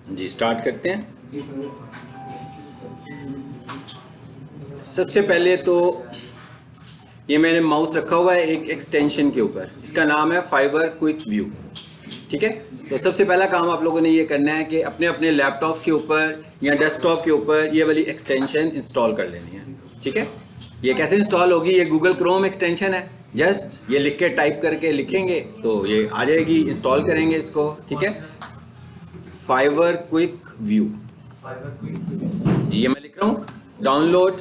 जी start करते हैं। सबसे पहले तो ये मैंने माउस रखा हुआ है एक एक्सटेंशन के ऊपर, इसका नाम है फाइवर क्विक व्यू। ठीक है, तो सबसे पहला काम आप लोगों ने ये करना है कि अपने अपने लैपटॉप के ऊपर या डेस्कटॉप के ऊपर ये वाली एक्सटेंशन इंस्टॉल कर लेनी है। ठीक है, ये कैसे इंस्टॉल होगी? ये गूगल क्रोम एक्सटेंशन है, जस्ट ये लिख के टाइप करके लिखेंगे तो ये आ जाएगी। इंस्टॉल करेंगे इसको। ठीक है, फाइवर क्विक व्यू जी, ये मैं लिख रहा हूँ, download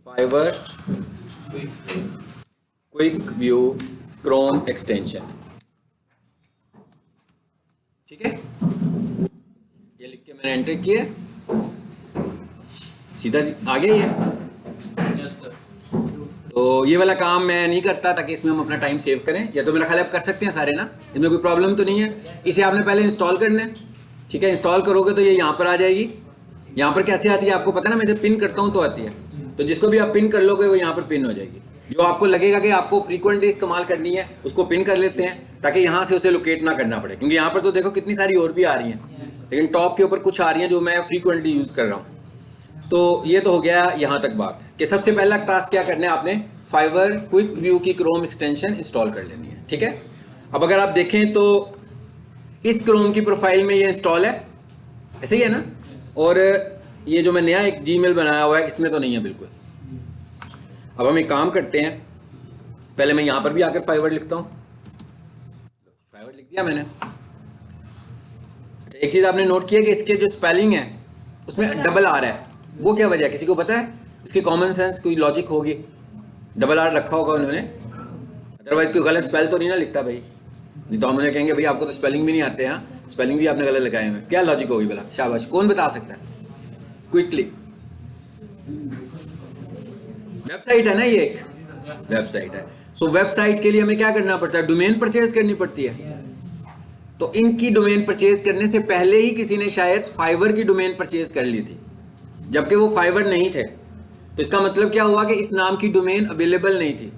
Fiverr quick view Chrome extension. ठीक है, ये लिख के मैंने एंटर किया, सीधा आ गया ये। तो ये वाला काम मैं नहीं करता ताकि इसमें हम अपना टाइम सेव करें, या तो मेरा ख्याल आप कर सकते हैं सारे ना, इसमें कोई प्रॉब्लम तो नहीं है। इसे आपने पहले इंस्टॉल करना है। ठीक है, इंस्टॉल करोगे तो ये यहाँ पर आ जाएगी। यहाँ पर कैसे आती है आपको पता है ना, मैं जब पिन करता हूँ तो आती है, तो जिसको भी आप पिन कर लोगे वो यहाँ पर पिन हो जाएगी। जो आपको लगेगा कि आपको फ्रीक्वेंटली इस्तेमाल करनी है उसको पिन कर लेते हैं ताकि यहाँ से उसे लोकेट ना करना पड़े, क्योंकि यहाँ पर तो देखो कितनी सारी और भी आ रही हैं, लेकिन टॉप के ऊपर कुछ आ रही हैं जो मैं फ्रीक्वेंटली यूज़ कर रहा हूँ। तो ये तो हो गया यहाँ तक बात कि सबसे पहला टास्क क्या करना है, आपने फाइवर क्विक व्यू की क्रोम एक्सटेंशन इंस्टॉल कर लेनी है। ठीक है, अब अगर आप देखें तो इस क्रोम की प्रोफाइल में ये इंस्टॉल है, ऐसे ही है ना, और ये जो मैं नया एक जीमेल बनाया हुआ है इसमें तो नहीं है बिल्कुल। अब हम एक काम करते हैं, पहले मैं यहाँ पर भी आकर फाइवर लिखता हूँ। फाइवर लिख दिया मैंने। एक चीज़ आपने नोट किया कि इसके जो स्पेलिंग है उसमें डबल आर है, वो क्या वजह है किसी को पता है? इसकी कॉमन सेंस कोई लॉजिक होगी, डबल आर रखा होगा उन्होंने, अदरवाइज कोई गलत स्पेल तो नहीं ना लिखता भाई, नहीं तो हम उन्हें कहेंगे भाई आपको तो स्पेलिंग भी नहीं आते हैं, स्पेलिंग भी आपने गलत लगाए हैं। क्या लॉजिक होगी भला? शाबाश, कौन बता सकता है क्विकली? वेबसाइट है ना, ये एक वेबसाइट है। सो वेबसाइट के लिए हमें क्या करना पड़ता है? डोमेन परचेज करनी पड़ती है। तो इनकी डोमेन परचेज करने से पहले ही किसी ने शायद फाइवर की डोमेन परचेज कर ली थी, जबकि वो फाइवर नहीं थे। तो इसका मतलब क्या हुआ कि इस नाम की डोमेन अवेलेबल नहीं थी,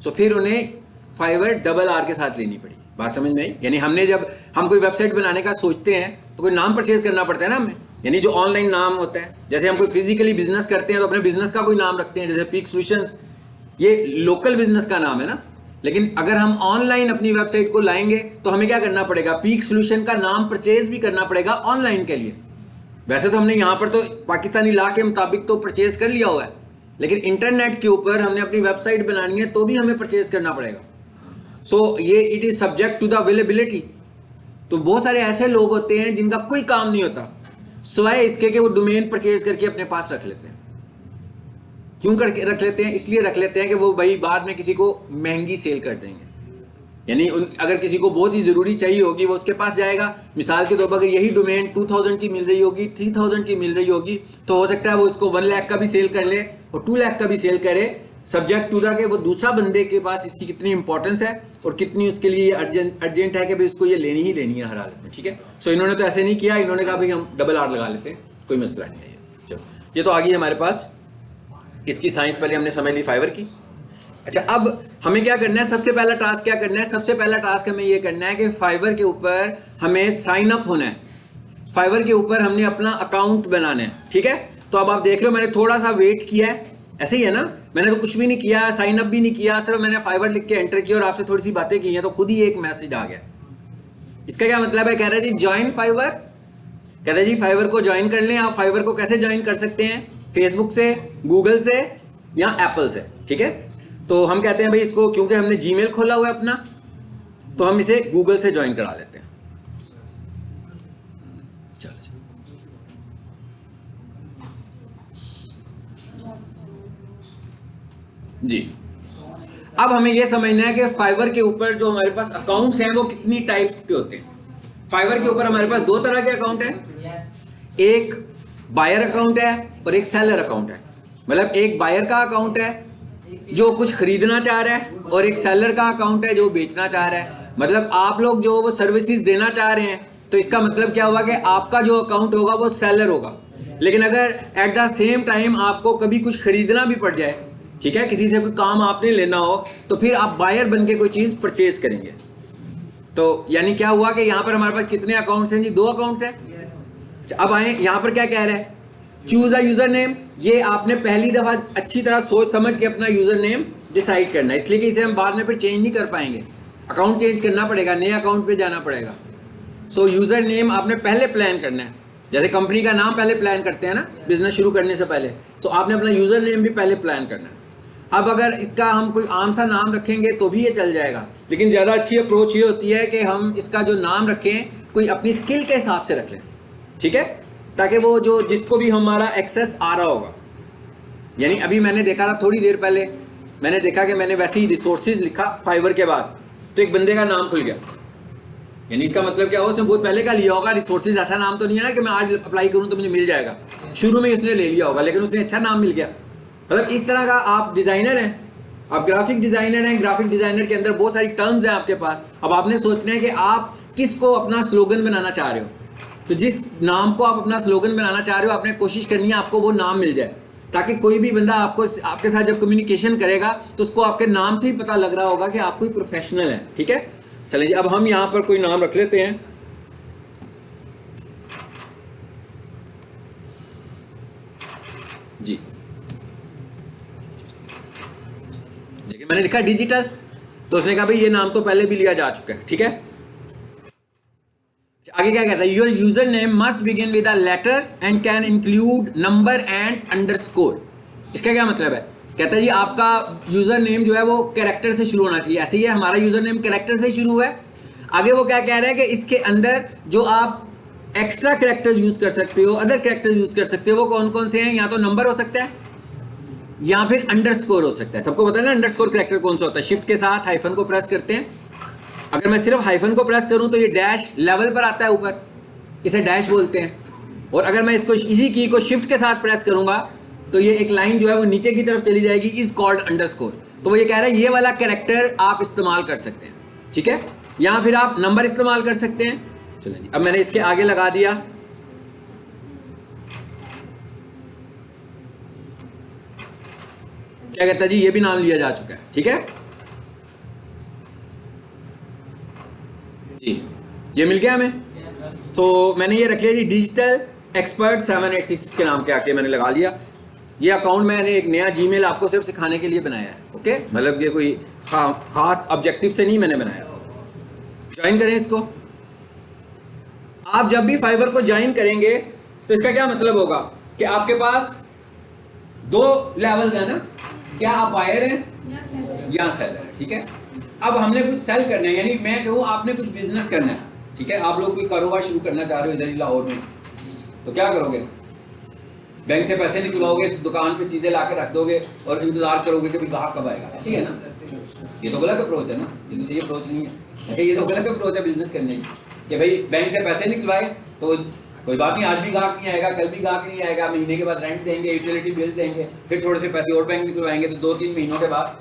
सो फिर उन्हें फाइवर डबल आर के साथ लेनी पड़ी। बात समझ में आई? यानी हमने जब हम कोई वेबसाइट बनाने का सोचते हैं तो कोई नाम परचेज करना पड़ता है ना हमें, यानी जो ऑनलाइन नाम होता है। जैसे हम कोई फिजिकली बिजनेस करते हैं तो अपने बिजनेस का कोई नाम रखते हैं, जैसे पीक सॉल्यूशंस, ये लोकल बिजनेस का नाम है ना। लेकिन अगर हम ऑनलाइन अपनी वेबसाइट को लाएंगे तो हमें क्या करना पड़ेगा? पीक सॉल्यूशन का नाम परचेज भी करना पड़ेगा ऑनलाइन के लिए। वैसे तो हमने यहाँ पर तो पाकिस्तानी लॉ के मुताबिक तो परचेज कर लिया हुआ है, लेकिन इंटरनेट के ऊपर हमने अपनी वेबसाइट बनानी है तो भी हमें परचेज करना पड़ेगा। सो ये it is subject to the availability. तो बहुत सारे ऐसे लोग होते हैं जिनका कोई काम नहीं होता सिवाय इसके कि वो डोमेन परचेज करके अपने पास रख लेते हैं। क्यों करके रख लेते हैं? इसलिए रख लेते हैं कि वो भाई बाद में किसी को महंगी सेल कर देंगे। यानी अगर किसी को बहुत ही ज़रूरी चाहिए होगी वो उसके पास जाएगा। मिसाल के तौर पर अगर यही डोमेन 2000 की मिल रही होगी, 3000 की मिल रही होगी, तो हो सकता है वो इसको 1 लाख का भी सेल कर ले और 2 लाख का भी सेल करे, सब्जेक्ट टू द कि वो दूसरा बंदे के पास इसकी कितनी इंपॉर्टेंस है और कितनी उसके लिए अर्जेंट है कि भाई इसको ये लेनी ही लेनी है हर हालत में। ठीक है, सो इन्होंने तो ऐसे नहीं किया, इन्होंने कहा भाई हम डबल आर लगा लेते हैं, कोई मसला नहीं है। चलो, ये तो आ गई हमारे पास इसकी साइंस, पहले हमने समझ ली फाइवर की। अच्छा, अब हमें क्या करना है? सबसे पहला टास्क क्या करना है? सबसे पहला टास्क हमें ये करना है कि फाइवर के ऊपर हमें साइन अप होना है। फाइवर के ऊपर हमने अपना अकाउंट बनाना है। ठीक है, तो अब आप देख लो मैंने थोड़ा सा वेट किया है, ऐसे ही है ना, मैंने तो कुछ भी नहीं किया, साइन अप भी नहीं किया, सिर्फ मैंने फाइवर लिख के एंटर किया और आपसे थोड़ी सी बातें की हैं तो खुद ही एक मैसेज आ गया। इसका क्या मतलब है? कह रहे जी ज्वाइन फाइवर, कह रहे जी फाइवर को ज्वाइन कर लें। आप फाइवर को कैसे ज्वाइन कर सकते हैं? फेसबुक से, गूगल से या एप्पल से। ठीक है, तो हम कहते हैं भाई इसको, क्योंकि हमने जीमेल खोला हुआ है अपना, तो हम इसे गूगल से ज्वाइन करा लेते हैं। चलो जी, अब हमें यह समझना है कि फाइवर के ऊपर जो हमारे पास अकाउंट्स हैं वो कितनी टाइप के होते हैं। फाइवर के ऊपर हमारे पास 2 तरह के अकाउंट हैं, एक बायर अकाउंट है और एक सेलर अकाउंट है। मतलब एक बायर का अकाउंट है जो कुछ खरीदना चाह रहा है और एक सेलर का अकाउंट है जो बेचना चाह रहा है। मतलब आप लोग जो वो सर्विसेज देना चाह रहे हैं, तो इसका मतलब क्या हुआ कि आपका जो अकाउंट होगा वो सेलर होगा। लेकिन अगर एट द सेम टाइम आपको कभी कुछ खरीदना भी पड़ जाए, ठीक है, किसी से कोई काम आपने लेना हो, तो फिर आप बायर बन के कोई चीज़ परचेज करेंगे। तो यानी क्या हुआ कि यहाँ पर हमारे पास कितने अकाउंट्स हैं जी? 2 अकाउंट्स हैं। अब आए यहाँ पर क्या कह रहा है, चूज अ यूजर नेम। ये आपने पहली दफा अच्छी तरह सोच समझ के अपना यूजर नेम डिसाइड करना है, इसलिए कि इसे हम बाद में फिर चेंज नहीं कर पाएंगे, अकाउंट चेंज करना पड़ेगा, नए अकाउंट पे जाना पड़ेगा। सो यूजर नेम आपने पहले प्लान करना है, जैसे कंपनी का नाम पहले प्लान करते हैं ना बिजनेस शुरू करने से पहले, तो आपने अपना यूजर नेम भी पहले प्लान करना है। अब अगर इसका हम कोई आम सा नाम रखेंगे तो भी ये चल जाएगा, लेकिन ज़्यादा अच्छी अप्रोच ये होती है कि हम इसका जो नाम रखें कोई अपनी स्किल के हिसाब से रख लें, ठीक है, ताकि वो जो जिसको भी हमारा एक्सेस आ रहा होगा। यानी अभी मैंने देखा था थोड़ी देर पहले, मैंने देखा कि मैंने वैसे ही रिसोर्सेज लिखा फाइवर के बाद, तो एक बंदे का नाम खुल गया। यानी इसका मतलब क्या हो, उसने बहुत पहले का लिया होगा रिसोर्सेज। ऐसा नाम तो नहीं है ना कि मैं आज अप्लाई करूं तो मुझे मिल जाएगा, शुरू में उसने ले लिया होगा, लेकिन उसने अच्छा नाम मिल गया। मतलब इस तरह का आप डिज़ाइनर हैं, आप ग्राफिक डिज़ाइनर हैं, ग्राफिक डिज़ाइनर के अंदर बहुत सारी टर्म्स हैं आपके पास। अब आपने सोचना है कि आप किसको अपना स्लोगन बनाना चाह रहे हो, तो जिस नाम को आप अपना स्लोगन बनाना चाह रहे हो आपने कोशिश करनी है आपको वो नाम मिल जाए, ताकि कोई भी बंदा आपके साथ जब कम्युनिकेशन करेगा तो उसको आपके नाम से ही पता लग रहा होगा कि आप कोई प्रोफेशनल हैं। ठीक है, चलिए जी, अब हम यहां पर कोई नाम रख लेते हैं। जी देखिए मैंने लिखा डिजिटल, तो उसने कहा भाई ये नाम तो पहले भी लिया जा चुका है। ठीक है, आगे क्या कहता है, your user name must begin with a letter and can include number and underscore. इसका क्या मतलब है, कहता है जी आपका यूजर नेम जो है वो कैरेक्टर से शुरू होना चाहिए। ऐसे ही है, हमारा यूजर नेम कैरेक्टर से शुरू हुआ है। आगे वो क्या कह रहा है कि इसके अंदर जो आप एक्स्ट्रा कैरेक्टर यूज कर सकते हो, अदर कैरेक्टर यूज कर सकते हो, वो कौन कौन से हैं? या तो नंबर हो सकता है या फिर अंडरस्कोर हो सकता है। सबको पता है ना अंडरस्कोर कैरेक्टर कौन सा होता है, शिफ्ट के साथ हाइफन को प्रेस करते हैं। अगर मैं सिर्फ हाइफन को प्रेस करूं तो ये डैश लेवल पर आता है ऊपर, इसे डैश बोलते हैं। और अगर मैं इसको इसी की को शिफ्ट के साथ प्रेस करूंगा तो ये एक लाइन जो है वो नीचे की तरफ चली जाएगी, इज कॉल्ड अंडरस्कोर। तो वो ये कह रहा है ये वाला कैरेक्टर आप इस्तेमाल कर सकते हैं। ठीक है, या फिर आप नंबर इस्तेमाल कर सकते हैं। चलिए जी, अब मैंने इसके आगे लगा दिया। क्या कहता है जी, ये भी नाम लिया जा चुका है। ठीक है जी, ये मिल गया हमें। तो मैंने ये रख लिया जी डिजिटल एक्सपर्ट 786 के नाम के आके मैंने लगा लिया। ये अकाउंट मैंने एक नया जीमेल आपको सिर्फ सिखाने के लिए बनाया है। ओके, मतलब ये कोई खास ऑब्जेक्टिव से नहीं मैंने बनाया। ज्वाइन करें इसको। आप जब भी फाइवर को ज्वाइन करेंगे तो इसका क्या मतलब होगा कि आपके पास 2 लेवल्स है ना, क्या आप बायर हैं या सेलर है। ठीक है, अब हमने कुछ सेल करना है, यानी मैं कहूँ आपने कुछ बिजनेस करना है। ठीक है, आप लोग कोई कारोबार शुरू करना चाह रहे हो इधर ही लाहौर में, तो क्या करोगे? बैंक से पैसे निकलवाओगे, दुकान पे चीजें ला के रख दोगे और इंतजार करोगे कि भाई ग्राहक कब आएगा। ऐसी है ना, ये तो गलत अप्रोच है ना, ये तो सही अप्रोच नहीं है। ये तो गलत अप्रोच है बिजनेस करने की कि भाई बैंक से पैसे निकलवाए तो कोई बात नहीं, आज भी ग्राहक नहीं आएगा, कल भी ग्राहक नहीं आएगा, महीने के बाद रेंट देंगे, यूटिलिटी बिल देंगे, फिर थोड़े से पैसे और बैंक निकलवाएंगे, तो 2-3 महीनों के बाद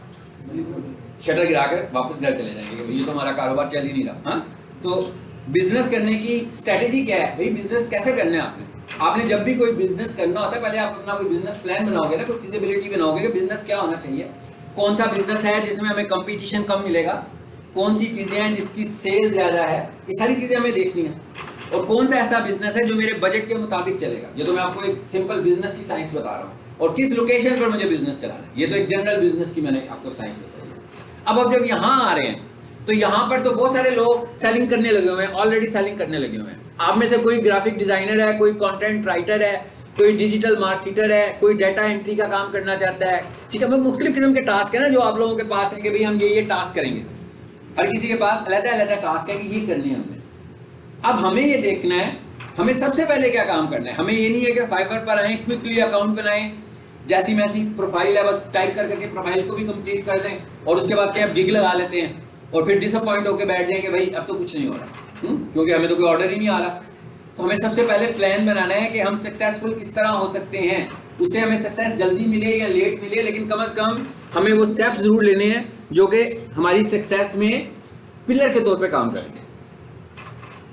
शटर गिरा कर वापस घर चले जाएंगे कि ये तो हमारा कारोबार चल ही नहीं रहा। हाँ, तो बिजनेस करने की स्ट्रेटेजी क्या है भाई, बिजनेस कैसे करना है आपने जब भी कोई बिजनेस करना होता है पहले आप अपना कोई बिजनेस प्लान बनाओगे ना, कोई फिजिबिलिटी बनाओगे कि बिजनेस क्या होना चाहिए, कौन सा बिजनेस है जिसमें हमें कंपटीशन कम मिलेगा, कौन सी चीजें हैं जिसकी सेल ज्यादा है, ये सारी चीजें हमें देखनी है, और कौन सा ऐसा बिजनेस है जो मेरे बजट के मुताबिक चलेगा। ये तो मैं आपको एक सिंपल बिजनेस की साइंस बता रहा हूँ, और किस लोकेशन पर मुझे बिजनेस चलाना है, ये तो एक जनरल बिजनेस की मैंने आपको साइंस बताई है। अब जब यहाँ आ रहे हैं तो यहाँ पर तो बहुत सारे लोग सेलिंग करने लगे हुए हैं, ऑलरेडी सेलिंग करने लगे हुए हैं। आप में से कोई ग्राफिक डिजाइनर है, कोई कंटेंट राइटर है, कोई डिजिटल मार्केटर है, कोई डाटा एंट्री का काम करना चाहता है। ठीक है, मुख्तलिफ किस्म के टास्क है ना जो आप लोगों के पास है कि भाई हम ये टास्क करेंगे। हर किसी के पास अलग-अलग टास्क है कि ये करनी है हमने। अब हमें ये देखना है हमें सबसे पहले क्या काम करना है। हमें ये नहीं है कि फाइवर पर आए, क्विकली अकाउंट बनाएं, जैसी मैसी प्रोफाइल है बस टाइप करके प्रोफाइल को भी कंप्लीट कर दें और उसके बाद क्या गिग लगा लेते हैं और फिर डिसअपॉइंट होकर बैठ जाएंगे भाई अब तो कुछ नहीं हो रहा, क्योंकि हमें तो कोई ऑर्डर ही नहीं आ रहा। तो हमें सबसे पहले प्लान बनाना है कि हम सक्सेसफुल किस तरह हो सकते हैं, उससे हमें सक्सेस जल्दी मिले या लेट मिले, लेकिन कम से कम हमें वो स्टेप्स जरूर लेने हैं जो कि हमारी सक्सेस में पिलर के तौर पे काम करेंगे।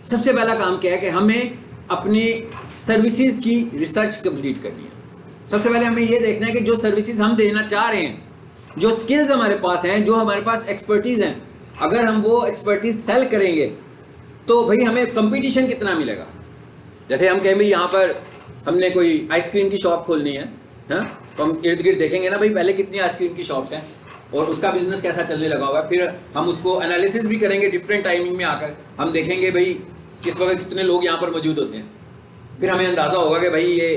सबसे पहला काम क्या है कि हमें अपनी सर्विसेज की रिसर्च कंप्लीट करनी है। सबसे पहले हमें ये देखना है कि जो सर्विसेज हम देना चाह रहे हैं, जो स्किल्स हमारे पास हैं, जो हमारे पास एक्सपर्टीज हैं, अगर हम वो एक्सपर्टीज सेल करेंगे तो भाई हमें कंपटीशन कितना मिलेगा। जैसे हम कहें भाई यहाँ पर हमने कोई आइसक्रीम की शॉप खोलनी है, हाँ, तो हम इर्द गिर्द देखेंगे ना भाई पहले कितनी आइसक्रीम की शॉप्स हैं और उसका बिजनेस कैसा चलने लगा हुआ है। फिर हम उसको एनालिसिस भी करेंगे डिफरेंट टाइमिंग में आकर, हम देखेंगे भाई किस वक्त कितने लोग यहाँ पर मौजूद होते हैं। फिर हमें अंदाज़ा होगा कि भाई ये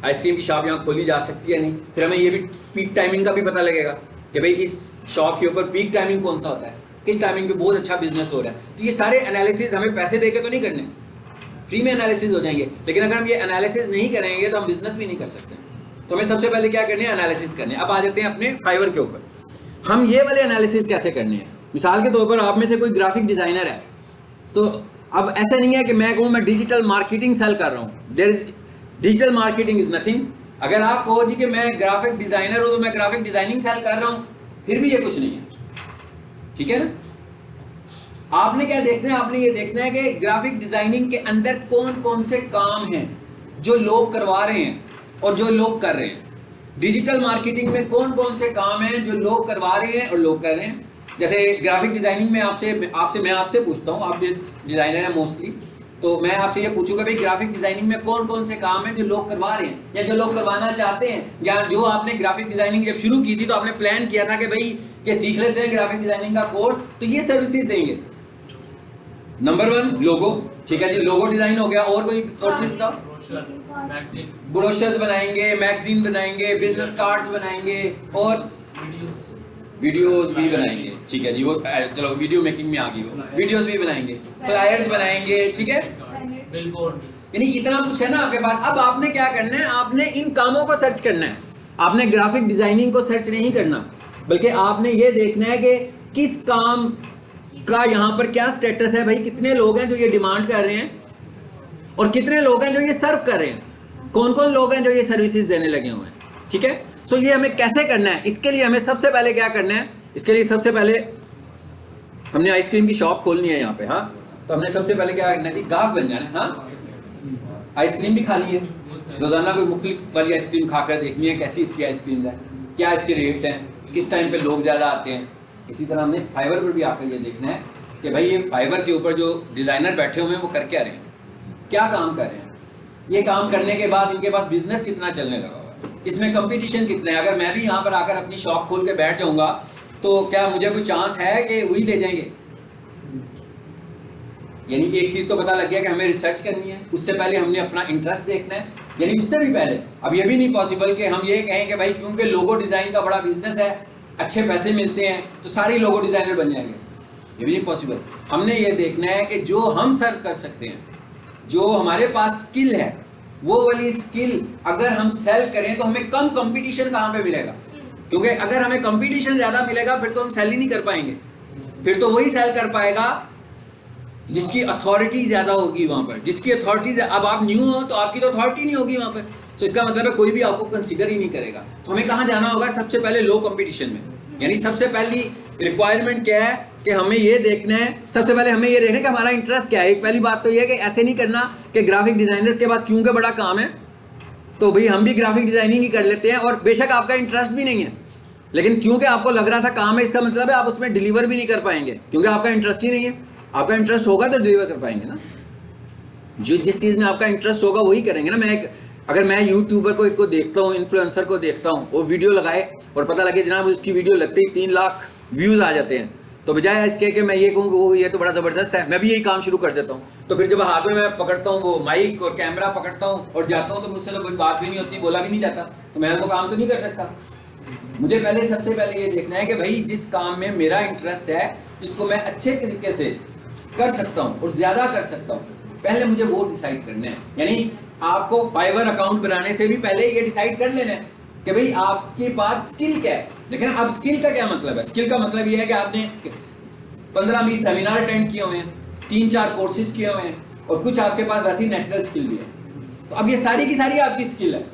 आइसक्रीम की शॉप यहाँ खोली जा सकती है नहीं। फिर हमें ये भी पीक टाइमिंग का भी पता लगेगा कि भाई इस शॉप के ऊपर पीक टाइमिंग कौन सा होता है, किस टाइमिंग पे बहुत अच्छा बिजनेस हो रहा है। तो ये सारे एनालिसिस हमें पैसे दे के तो नहीं करने, फ्री में एनालिसिस हो जाएंगे। लेकिन अगर हम ये एनालिसिस नहीं करेंगे तो हम बिजनेस भी नहीं कर सकते। तो हमें सबसे पहले क्या करनी है, एनालिसिस करनी है। अब आ जाते हैं अपने फाइवर के ऊपर, हम ये वाले एनालिसिस कैसे करने हैं। मिसाल के तौर पर आप में से कोई ग्राफिक डिज़ाइनर है, तो अब ऐसा नहीं है कि मैं कहूँ मैं डिजिटल मार्केटिंग सेल कर रहा हूँ। There is digital marketing is nothing. अगर आप कहो जी कि मैं ग्राफिक डिज़ाइनर हूँ तो मैं ग्राफिक डिज़ाइनिंग सेल कर रहा हूँ, फिर भी ये कुछ नहीं है, ठीक है ना। आपने क्या देखना है, आपने ये देखना है कि ग्राफिक डिज़ाइनिंग के अंदर कौन कौन से काम हैं जो लोग करवा रहे हैं और जो लोग कर रहे हैं। डिजिटल मार्केटिंग में कौन कौन से काम हैं जो लोग करवा रहे हैं और लोग कर रहे हैं। जैसे ग्राफिक डिज़ाइनिंग में मैं आपसे पूछता हूँ, आप डिज़ाइनर हैं मोस्टली, तो मैं आपसे ये पूछूंगा भाई ग्राफिक डिज़ाइनिंग में कौन कौन से काम हैं जो लोग करवा रहे हैं या जो लोग करवाना चाहते हैं, या जो आपने ग्राफिक डिज़ाइनिंग जब शुरू की थी तो आपने प्लान किया था कि भाई ये सीख लेते हैं ग्राफिक डिज़ाइनिंग का कोर्स, तो ये सर्विसेज देंगे। नंबर 1 लोगो, ठीक है जी, लोगो डिज़ाइन हो गया। और कोई और चीज़ था, ब्रोशर्स बनाएंगे, मैगजीन बनाएंगे, बिजनेस कार्ड्स बनाएंगे और वीडियोस भी बनाएंगे, ठीक है जी। वो चलो वीडियो मेकिंग में आ गई, वो वीडियोस भी बनाएंगे, फ्लायर्स बनाएंगे, ठीक है, यानी इतना कुछ है ना आपके पास। अब आपने क्या करना है, आपने इन कामों को सर्च करना है। आपने ग्राफिक डिजाइनिंग को सर्च नहीं करना, बल्कि आपने ये देखना है कि किस काम का यहाँ पर क्या स्टेटस है। भाई कितने लोग हैं जो ये डिमांड कर रहे हैं और कितने लोग हैं जो ये सर्व कर रहे हैं, कौन कौन लोग हैं जो ये सर्विसेज देने लगे हुए हैं, ठीक है। सो ये हमें कैसे करना है, इसके लिए हमें सबसे पहले क्या करना है, इसके लिए सबसे पहले हमने आइसक्रीम की शॉप खोलनी है यहाँ पे, हाँ, तो हमने सबसे पहले क्या करना है, ग्राहक बन जाना है। हाँ, आइसक्रीम भी खानी है, रोजाना कोई मुख्तलिफ वाली आइसक्रीम खाकर देखनी है कैसी इसकी आइसक्रीम है, क्या इसके रेट्स हैं, किस टाइम पे लोग ज़्यादा आते हैं। इसी तरह हमने फाइवर पर भी आकर ये देखना है कि भाई ये फाइवर के ऊपर जो डिज़ाइनर बैठे हुए हैं वो कर क्या रहे हैं, क्या काम कर रहे हैं। ये काम करने के बाद इनके पास बिजनेस कितना चलने लगा हुआ है, इसमें कंपटीशन कितना है। अगर मैं भी यहाँ पर आकर अपनी शॉप खोल के बैठ जाऊँगा तो क्या मुझे कोई चांस है कि वही ले जाएंगे। यानी एक चीज़ तो पता लग गया कि हमें रिसर्च करनी है, उससे पहले हमने अपना इंटरेस्ट देखना है। यानी उससे भी पहले अब ये भी नहीं पॉसिबल कि हम ये कहें कि भाई क्योंकि लोगो डिज़ाइन का बड़ा बिजनेस है, अच्छे पैसे मिलते हैं तो सारे लोगो डिज़ाइनर बन जाएंगे, ये भी नहीं पॉसिबल। हमने ये देखना है कि जो हम सर्व कर सकते हैं, जो हमारे पास स्किल है, वो वाली स्किल अगर हम सेल करें तो हमें कम कंपटीशन कहाँ पे मिलेगा। क्योंकि अगर हमें कंपटीशन ज़्यादा मिलेगा फिर तो हम सेल ही नहीं कर पाएंगे, फिर तो वही सेल कर पाएगा जिसकी अथॉरिटी ज़्यादा होगी वहाँ पर, जिसकी अथॉरिटी। अब आप न्यू हो तो आपकी तो अथॉरिटी नहीं होगी वहाँ पर, तो इसका मतलब है कोई भी आपको कंसीडर ही नहीं करेगा। तो हमें कहाँ जाना होगा, सबसे पहले लो कंपटीशन में। यानी सबसे पहली रिक्वायरमेंट क्या है कि हमें ये देखना है, सबसे पहले हमें ये देखना है कि हमारा इंटरेस्ट क्या है। एक पहली बात तो ये है कि ऐसे नहीं करना कि ग्राफिक डिज़ाइनर्स के पास क्योंकि बड़ा काम है तो भाई हम भी ग्राफिक डिज़ाइनिंग ही कर लेते हैं, और बेशक आपका इंटरेस्ट भी नहीं है, लेकिन क्योंकि आपको लग रहा था काम है, इसका मतलब है आप उसमें डिलीवर भी नहीं कर पाएंगे क्योंकि आपका इंटरेस्ट ही नहीं है। आपका इंटरेस्ट होगा तो डिलीवर कर पाएंगे ना, जिस चीज़ में आपका इंटरेस्ट होगा वही करेंगे ना। अगर मैं यूट्यूबर को देखता हूँ, इन्फ्लुएंसर को देखता हूँ, वो वीडियो लगाए और पता लगे जनाब उसकी वीडियो लगते ही 3 लाख व्यूज़ आ जाते हैं, तो बजाय इसके कि मैं ये कहूँ कि वो ये तो बड़ा ज़बरदस्त है, मैं भी यही काम शुरू कर देता हूँ। तो फिर जब हाथ में मैं पकड़ता हूँ वो माइक और कैमरा पकड़ता हूँ और जाता हूँ तो मुझसे तो कोई बात भी नहीं होती, बोला भी नहीं जाता, तो मैं वो काम तो नहीं कर सकता। मुझे पहले सबसे पहले ये देखना है कि भाई जिस काम में मेरा इंटरेस्ट है, जिसको मैं अच्छे तरीके से कर सकता हूँ और ज़्यादा कर सकता हूँ, पहले मुझे वो डिसाइड करना है। यानी आपको फाइवर अकाउंट बनाने से भी पहले ये डिसाइड कर लेना है कि भाई आपके पास स्किल क्या है। लेकिन अब स्किल का क्या मतलब है, स्किल का मतलब ये है कि आपने 15-20 सेमिनार अटेंड किए हुए हैं, 3-4 कोर्सेज किए हुए हैं, और कुछ आपके पास वैसी नेचुरल स्किल भी है। तो अब ये सारी की सारी आपकी स्किल है,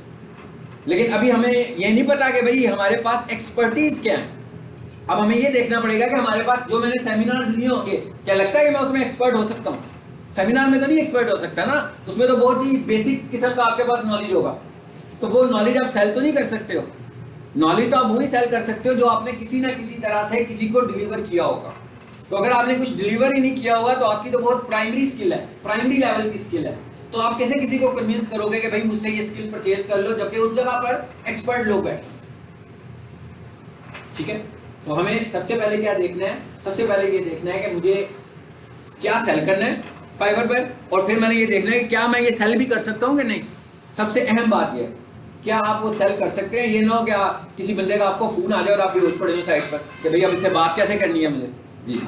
लेकिन अभी हमें ये नहीं पता कि भाई हमारे पास एक्सपर्टीज क्या है। अब हमें ये देखना पड़ेगा कि हमारे पास जो मैंने सेमिनार्स लिए होंगे, क्या लगता है कि मैं उसमें एक्सपर्ट हो सकता हूँ। सेमिनार में तो नहीं एक्सपर्ट हो सकता ना, उसमें तो बहुत ही बेसिक किस्म का आपके पास नॉलेज होगा, तो वो नॉलेज आप सेल तो नहीं कर सकते हो। नॉलेज तो आप वही सेल कर सकते हो जो आपने किसी ना किसी तरह से किसी को डिलीवर किया होगा। तो अगर आपने कुछ डिलीवर ही नहीं किया हुआ तो आपकी तो बहुत प्राइमरी स्किल है, प्राइमरी लेवल की स्किल है, तो आप कैसे किसी को कन्विंस करोगे कि भाई मुझसे ये स्किल परचेज कर लो, जबकि उस जगह पर एक्सपर्ट लोग हैं। ठीक है, तो हमें सबसे पहले क्या देखना है, सबसे पहले ये देखना है कि मुझे क्या सेल करना है फाइवर पर, और फिर मैंने ये देखना है कि क्या मैं ये सेल भी कर सकता हूँ कि नहीं। सबसे अहम बात ये, क्या आप वो सेल कर सकते हैं। ये ना हो कि किसी बंदे का आपको फोन आ जाए और आप बेहोश पड़े हो साइड पर कि भैया अब इससे बात कैसे करनी है मुझे। जी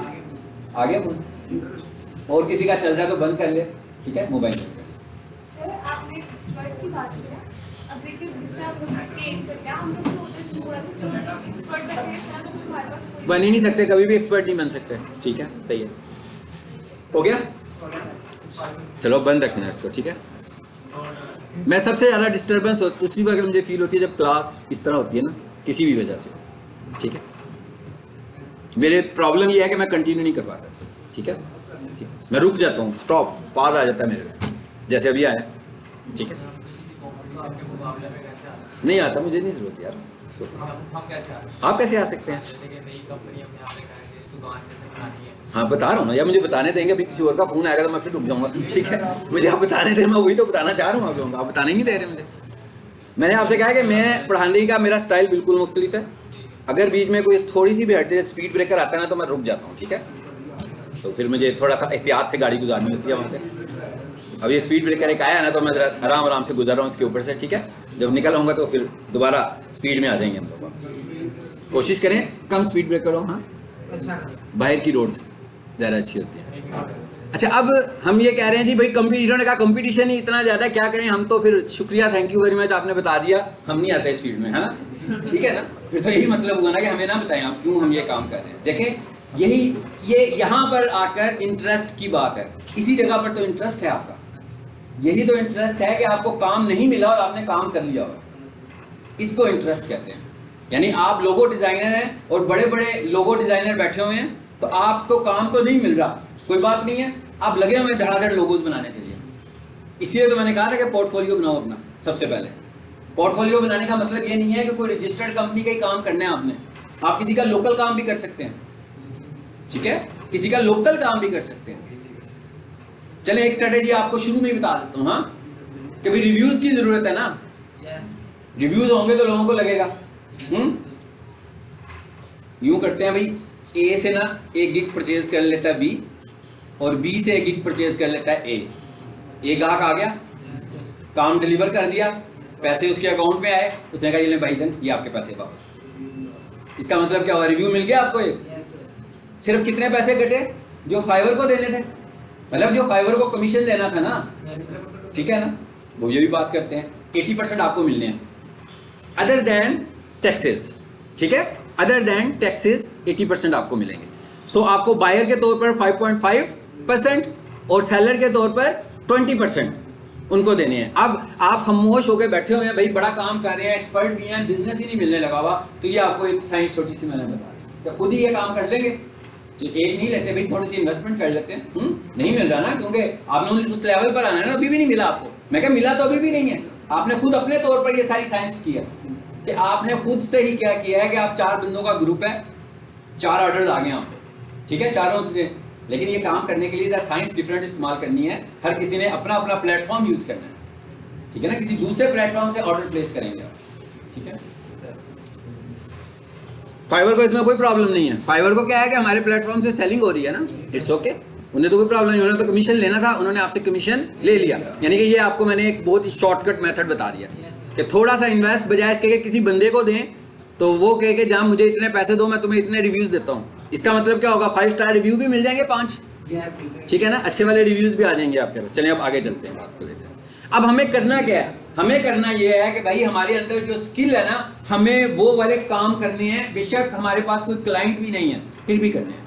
आ गया फोन, और किसी का चल रहा है तो बंद कर ले। ठीक है, मोबाइल सर आपने एक्सपर्ट की बात की है, अब देखिए जिसमें आप लोग ट्रेन करते हैं, हम लोग तो एक्सपर्ट बैठे हैं तो हमारे पास कोई बन ही नहीं सकते, कभी भी एक्सपर्ट नहीं बन सकते। ठीक है, सही है, हो गया। चलो बंद रखना है इसको। ठीक है, मैं सबसे ज़्यादा डिस्टर्बेंस उसी वक्त मुझे फील होती है जब क्लास इस तरह होती है ना, किसी भी वजह से। ठीक है, मेरे प्रॉब्लम ये है कि मैं कंटिन्यू नहीं कर पाता इसे। ठीक है, ठीक है, मैं रुक जाता हूँ, स्टॉप, पाज आ जाता है मेरे में, जैसे अभी आया। ठीक है, नहीं आता, मुझे नहीं जरूरत यार। आप कैसे आ सकते हैं? हाँ बता रहा हूँ ना यार, मुझे बताने देंगे। अभी किसी और का फोन आएगा तो मैं फिर रुक जाऊंगा। ठीक है, मुझे आप बताने दें, मैं वही तो बताना चाह रहा हूँ, आप बताने नहीं दे रहे मुझे। मैंने आपसे कहा कि मैं पढ़ाने का मेरा स्टाइल बिल्कुल मुख्तलिफ है। अगर बीच में कोई थोड़ी सी भी हटे स्पीड ब्रेकर आता है ना तो मैं रुक जाता हूँ। ठीक है, तो फिर मुझे थोड़ा सा एहतियात से गाड़ी गुजारनी होती है वहाँ से। अब ये स्पीड ब्रेकर एक आया ना तो मैं ज़रा आराम आराम से गुजर रहा हूँ इसके ऊपर से। ठीक है, जब निकल आऊँगा तो फिर दोबारा स्पीड में आ जाएंगे हम लोग वापस। कोशिश करें कम स्पीड ब्रेकर हो। हाँ, बाहर की रोड्स ज़्यादा अच्छी होती है। अच्छा, अब हम ये कह रहे हैं जी भाई कंपटीटरों ने कहा कंपटीशन ही इतना ज़्यादा, क्या करें हम। तो फिर शुक्रिया, थैंक यू वेरी मच, आपने बता दिया, हम नहीं आते इस फील्ड में, है ना। ठीक है ना, फिर तो यही मतलब हुआ ना कि हमें ना बताएं आप क्यों हम ये काम कर रहे हैं। देखें ये यहाँ पर आकर इंटरेस्ट की बात है, इसी जगह पर तो इंटरेस्ट है आपका। यही तो इंटरेस्ट है कि आपको काम नहीं मिला और आपने काम कर लिया होगा, इसको इंटरेस्ट कहते हैं। यानी आप लोगो डिज़ाइनर हैं और बड़े बड़े लोगो डिज़ाइनर बैठे हुए हैं, तो आपको काम तो नहीं मिल रहा, कोई बात नहीं है, आप लगे हुए हैं धड़ाधड़ लोगोस बनाने के लिए। इसीलिए तो मैंने कहा था कि पोर्टफोलियो बनाओ अपना। सबसे पहले पोर्टफोलियो बनाने का मतलब ये नहीं है कि कोई रजिस्टर्ड कंपनी का ही काम करना है आपने, आप किसी का लोकल काम भी कर सकते हैं। ठीक है, किसी का लोकल काम भी कर सकते हैं। चले एक स्ट्रेटेजी आपको शुरू में ही बता देता हूँ। हाँ, कि भाई रिव्यूज की जरूरत है ना, रिव्यूज होंगे तो लोगों को लगेगा। यूं करते हैं भाई, ए से ना 1 गिग परचेज कर लेता है बी, और बी से 1 गिग परचेज कर लेता है ए ग्राहक आ गया, काम डिलीवर कर दिया, पैसे उसके अकाउंट में आए, उसने कहा ये ले भाई धन, ये आपके पैसे वापस। इसका मतलब क्या हुआ, रिव्यू मिल गया आपको। एक सिर्फ कितने पैसे कटे जो फाइवर को देने थे, मतलब जो फाइवर को कमीशन देना था ना। ठीक है ना, वो ये भी बात करते हैं 80% आपको मिलने हैं अदर देन टैक्सेस। ठीक है, अदर देन टैक्सेस 80% आपको मिलेंगे। सो आपको बायर के तौर पर 5.5% और सेलर के तौर पर 20% उनको देने हैं। अब आप खामोश होकर बैठे हुए हैं, भाई बड़ा काम कर रहे हैं, एक्सपर्ट भी हैं, बिजनेस ही नहीं मिलने लगा हुआ, तो ये आपको एक साइंस छोटी सी मैंने बता दी, तो खुद ही ये काम कर लेंगे। जो एक नहीं लेते भाई, थोड़ी सी इन्वेस्टमेंट कर लेते हैं। नहीं मिल रहा ना, क्योंकि आपने उस लेवल पर आना है ना, अभी भी नहीं मिला आपको। मैं क्या मिला तो अभी भी नहीं है, आपने खुद अपने तौर पर ये सारी साइंस की है कि आपने खुद से ही क्या किया है कि आप 4 बंदों का ग्रुप है, 4 ऑर्डर आ गए आपको। ठीक है, चारों से, लेकिन ये काम करने के लिए साइंस डिफरेंट इस्तेमाल करनी है। हर किसी ने अपना अपना प्लेटफॉर्म यूज करना है। ठीक है ना, किसी दूसरे प्लेटफॉर्म से ऑर्डर प्लेस करेंगे आप। ठीक है, फाइवर को इसमें कोई प्रॉब्लम नहीं है। फाइवर को क्या है कि हमारे प्लेटफॉर्म से सेलिंग हो रही है ना, इट्स ओके, उन्हें तो कोई प्रॉब्लम नहीं, उन्होंने तो कमीशन लेना था, उन्होंने आपसे कमीशन ले लिया। यानी कि ये आपको मैंने एक बहुत ही शॉर्टकट मेथड बता दिया कि थोड़ा सा इन्वेस्ट बजाय इसके कि किसी बंदे को दें तो वो कहे कि जहाँ मुझे इतने पैसे दो, मैं तुम्हें इतने रिव्यूज देता हूँ। इसका मतलब क्या होगा, 5 स्टार रिव्यू भी मिल जाएंगे 5। ठीक है ना, अच्छे वाले रिव्यूज भी आ जाएंगे आपके पास। चलिए अब आगे चलते हैं, बात को लेते हैं। अब हमें करना क्या है, हमें करना ये है कि भाई हमारे अंदर जो स्किल है ना, हमें वो वाले काम करने हैं। बेशक हमारे पास कोई क्लाइंट भी नहीं है, फिर भी करने हैं।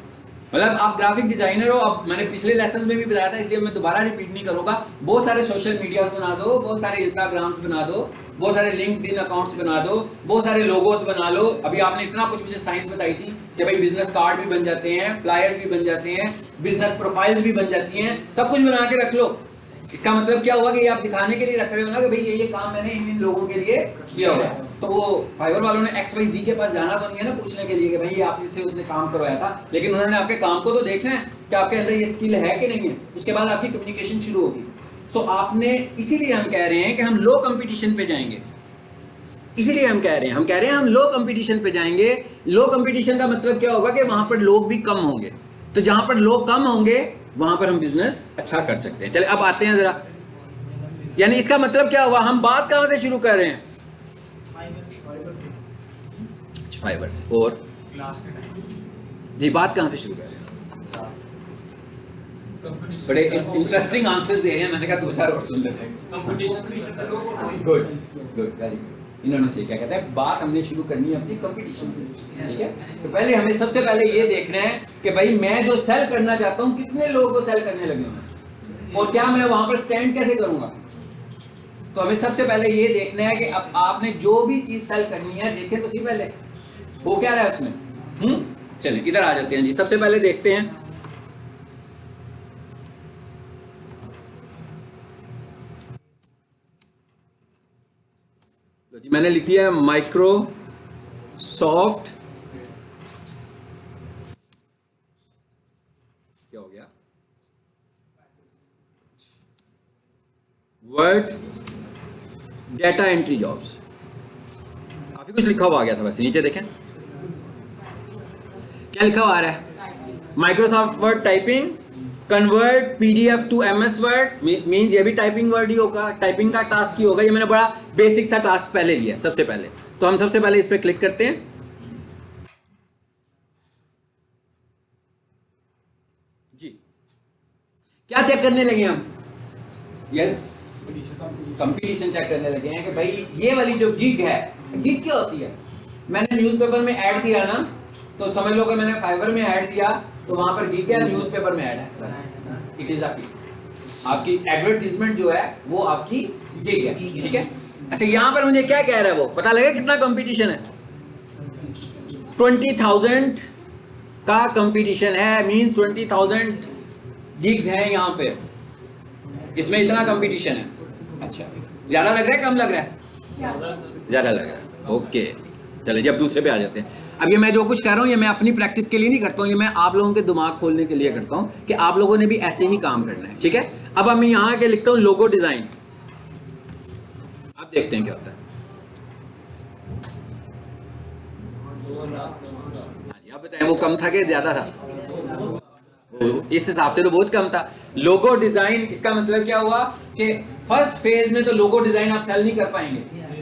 मतलब आप ग्राफिक डिजाइनर हो, अब मैंने पिछले लेसन में भी बताया था, इसलिए मैं दोबारा रिपीट नहीं करूंगा। बहुत सारे सोशल मीडिया बना दो, बहुत सारे इंस्टाग्राम्स बना दो, बहुत सारे लिंक्डइन अकाउंट्स बना दो, बहुत सारे लोगोस बना लो। अभी आपने इतना कुछ मुझे साइंस बताई थी कि भाई बिजनेस कार्ड भी बन जाते हैं, फ्लायर्स भी बन जाते हैं, बिजनेस प्रोफाइल्स भी बन जाती हैं, सब कुछ बना के रख लो। इसका मतलब क्या हुआ कि ये आप दिखाने के लिए रख रहे हो ना कि भाई ये काम मैंने इन लोगों के लिए किया हुआ है। तो वो फाइवर वालों ने XYZ के पास जाना तो नहीं है ना पूछने के लिए कि भाई ये आपसे उसने काम करवाया था, लेकिन उन्होंने आपके काम को तो देखना है कि आपके अंदर ये स्किल है कि नहीं है, उसके बाद आपकी कम्युनिकेशन शुरू होगी। सो आपने, इसीलिए हम कह रहे हैं कि हम लो कंपटीशन पे जाएंगे, इसीलिए हम कह रहे हैं हम लो कंपटीशन पे जाएंगे। लो कंपटीशन का मतलब क्या होगा कि वहां पर लोग भी कम होंगे, तो जहां पर लोग कम होंगे वहां पर हम बिजनेस अच्छा कर सकते हैं। चलिए अब आते हैं जरा, यानी इसका मतलब क्या हुआ, हम बात कहां से शुरू कर रहे हैं, फाइबर से। और जी बात कहां से शुरू कर रहे हैं, बड़े इंटरेस्टिंग आंसर्स दे रहे हैं, मैंने कहा दो चार और सुन लेते हैं। Good good, very good. इन्होंने से क्या कहता है, बात हमने शुरू करनी है अपनी कंपटीशन से, ठीक है। तो पहले हमें सबसे पहले ये देखना है कि भाई मैं जो सेल करना चाहता हूँ कितने लोगों को सेल करने लगे हैं, और क्या मैं वहां पर स्टैंड कैसे करूंगा। तो हमें सबसे पहले ये देखना है कि अब आपने जो भी चीज सेल करनी है देखें तो सही पहले वो क्या रहा है उसमें। चलिए इधर आ जाते हैं जी, सबसे पहले देखते हैं जी, मैंने लिख दिया है माइक्रोसॉफ्ट, क्या हो गया, वर्ड डेटा एंट्री जॉब्स, काफी कुछ लिखा हुआ आ गया था। बस नीचे देखें क्या लिखा हुआ आ रहा है, Microsoft Word typing, convert PDF to MS Word, means ये भी टाइपिंग वर्ड ही होगा, टाइपिंग का टास्क ही होगा। ये मैंने बड़ा बेसिक सा टास्क पहले लिया सबसे पहले, तो हम सबसे पहले इस पर क्लिक करते हैं। जी क्या चेक करने लगे हम, यस कंपटीशन चेक करने लगे हैं कि भाई ये वाली जो गिग है, गिग क्या होती है, मैंने न्यूज़पेपर में ऐड दिया ना, तो समझ लो कि मैंने फाइवर में ऐड दिया तो वहां पर गिग है, न्यूज़पेपर में ऐड है, इट इज आपकी एडवर्टीजमेंट जो है वो आपकी गिग है, ठीक है। अच्छा यहाँ पर मुझे क्या कह रहा है वो पता लगा कितना कंपटीशन है, 20,000 का कंपटीशन है, मींस 20,000 गिग्स हैं यहाँ पे, इसमें इतना कंपटीशन है। अच्छा ज्यादा लग रहा है कम लग रहा है, ज्यादा लग रहा है, ओके। चलिए जब दूसरे पे आ जाते हैं। अब ये मैं जो कुछ कर रहा हूँ ये मैं अपनी प्रैक्टिस के लिए नहीं करता हूँ, ये मैं आप लोगों के दिमाग खोलने के लिए करता हूँ कि आप लोगों ने भी ऐसे ही काम करना है, ठीक है। अब हम यहाँ के लिखता हूँ लोगो डिजाइन, आप देखते हैं क्या होता है। आप बताएं वो कम था कि ज्यादा था, इस हिसाब से तो बहुत कम था। लोगो डिजाइन इसका मतलब क्या हुआ कि फर्स्ट फेज में तो लोगो डिजाइन आप सेल नहीं कर पाएंगे,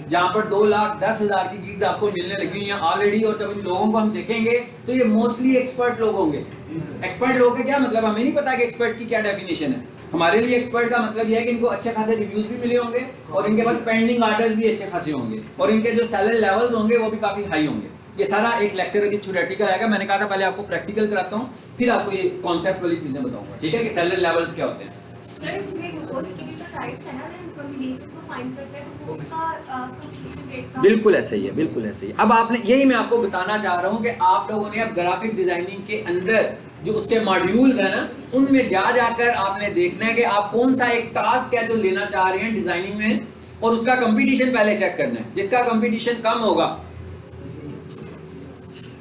जहां पर 2,10,000 की गिग्स आपको मिलने लगी हैं ऑलरेडी, और जब इन लोगों को हम देखेंगे तो ये मोस्टली एक्सपर्ट लोग होंगे। एक्सपर्ट लोग का क्या मतलब, हमें नहीं पता कि एक्सपर्ट की क्या डेफिनेशन है। हमारे लिए एक्सपर्ट का मतलब यह है कि इनको अच्छे खासे रिव्यूज भी मिले होंगे और इनके पास पेंडिंग ऑर्डर्स भी अच्छे खासे होंगे और इनके जो सैलरी लेवल्स होंगे वो भी काफी हाई होंगे। ये सारा एक लेक्चर अभी थ्योरेटिकल आएगा, मैंने कहा था पहले आपको प्रैक्टिकल कराता हूँ फिर आपको ये कॉन्सेप्ट वाली चीजें बताऊंगा, ठीक है, कि सैलरी लेवल्स क्या होते हैं। सर इसमें रोबोट्स की भी तो टाइप्स है ना, जब कॉम्बिनेशन को फाइंड करते हैं तो उसका कंपटीशन रेट का बिल्कुल ऐसा ही है, बिल्कुल ऐसा ही है। अब आपने, यही मैं आपको बताना चाह रहा हूँ कि आप लोगों ने अब ग्राफिक डिजाइनिंग के अंदर जो उसके मॉड्यूल्स है ना, उनमें जाकर आपने देखना है कि आप कौन सा एक टास्क है जो लेना चाह रहे हैं डिजाइनिंग में, और उसका कंपटीशन पहले चेक करना है। जिसका कंपटीशन कम होगा,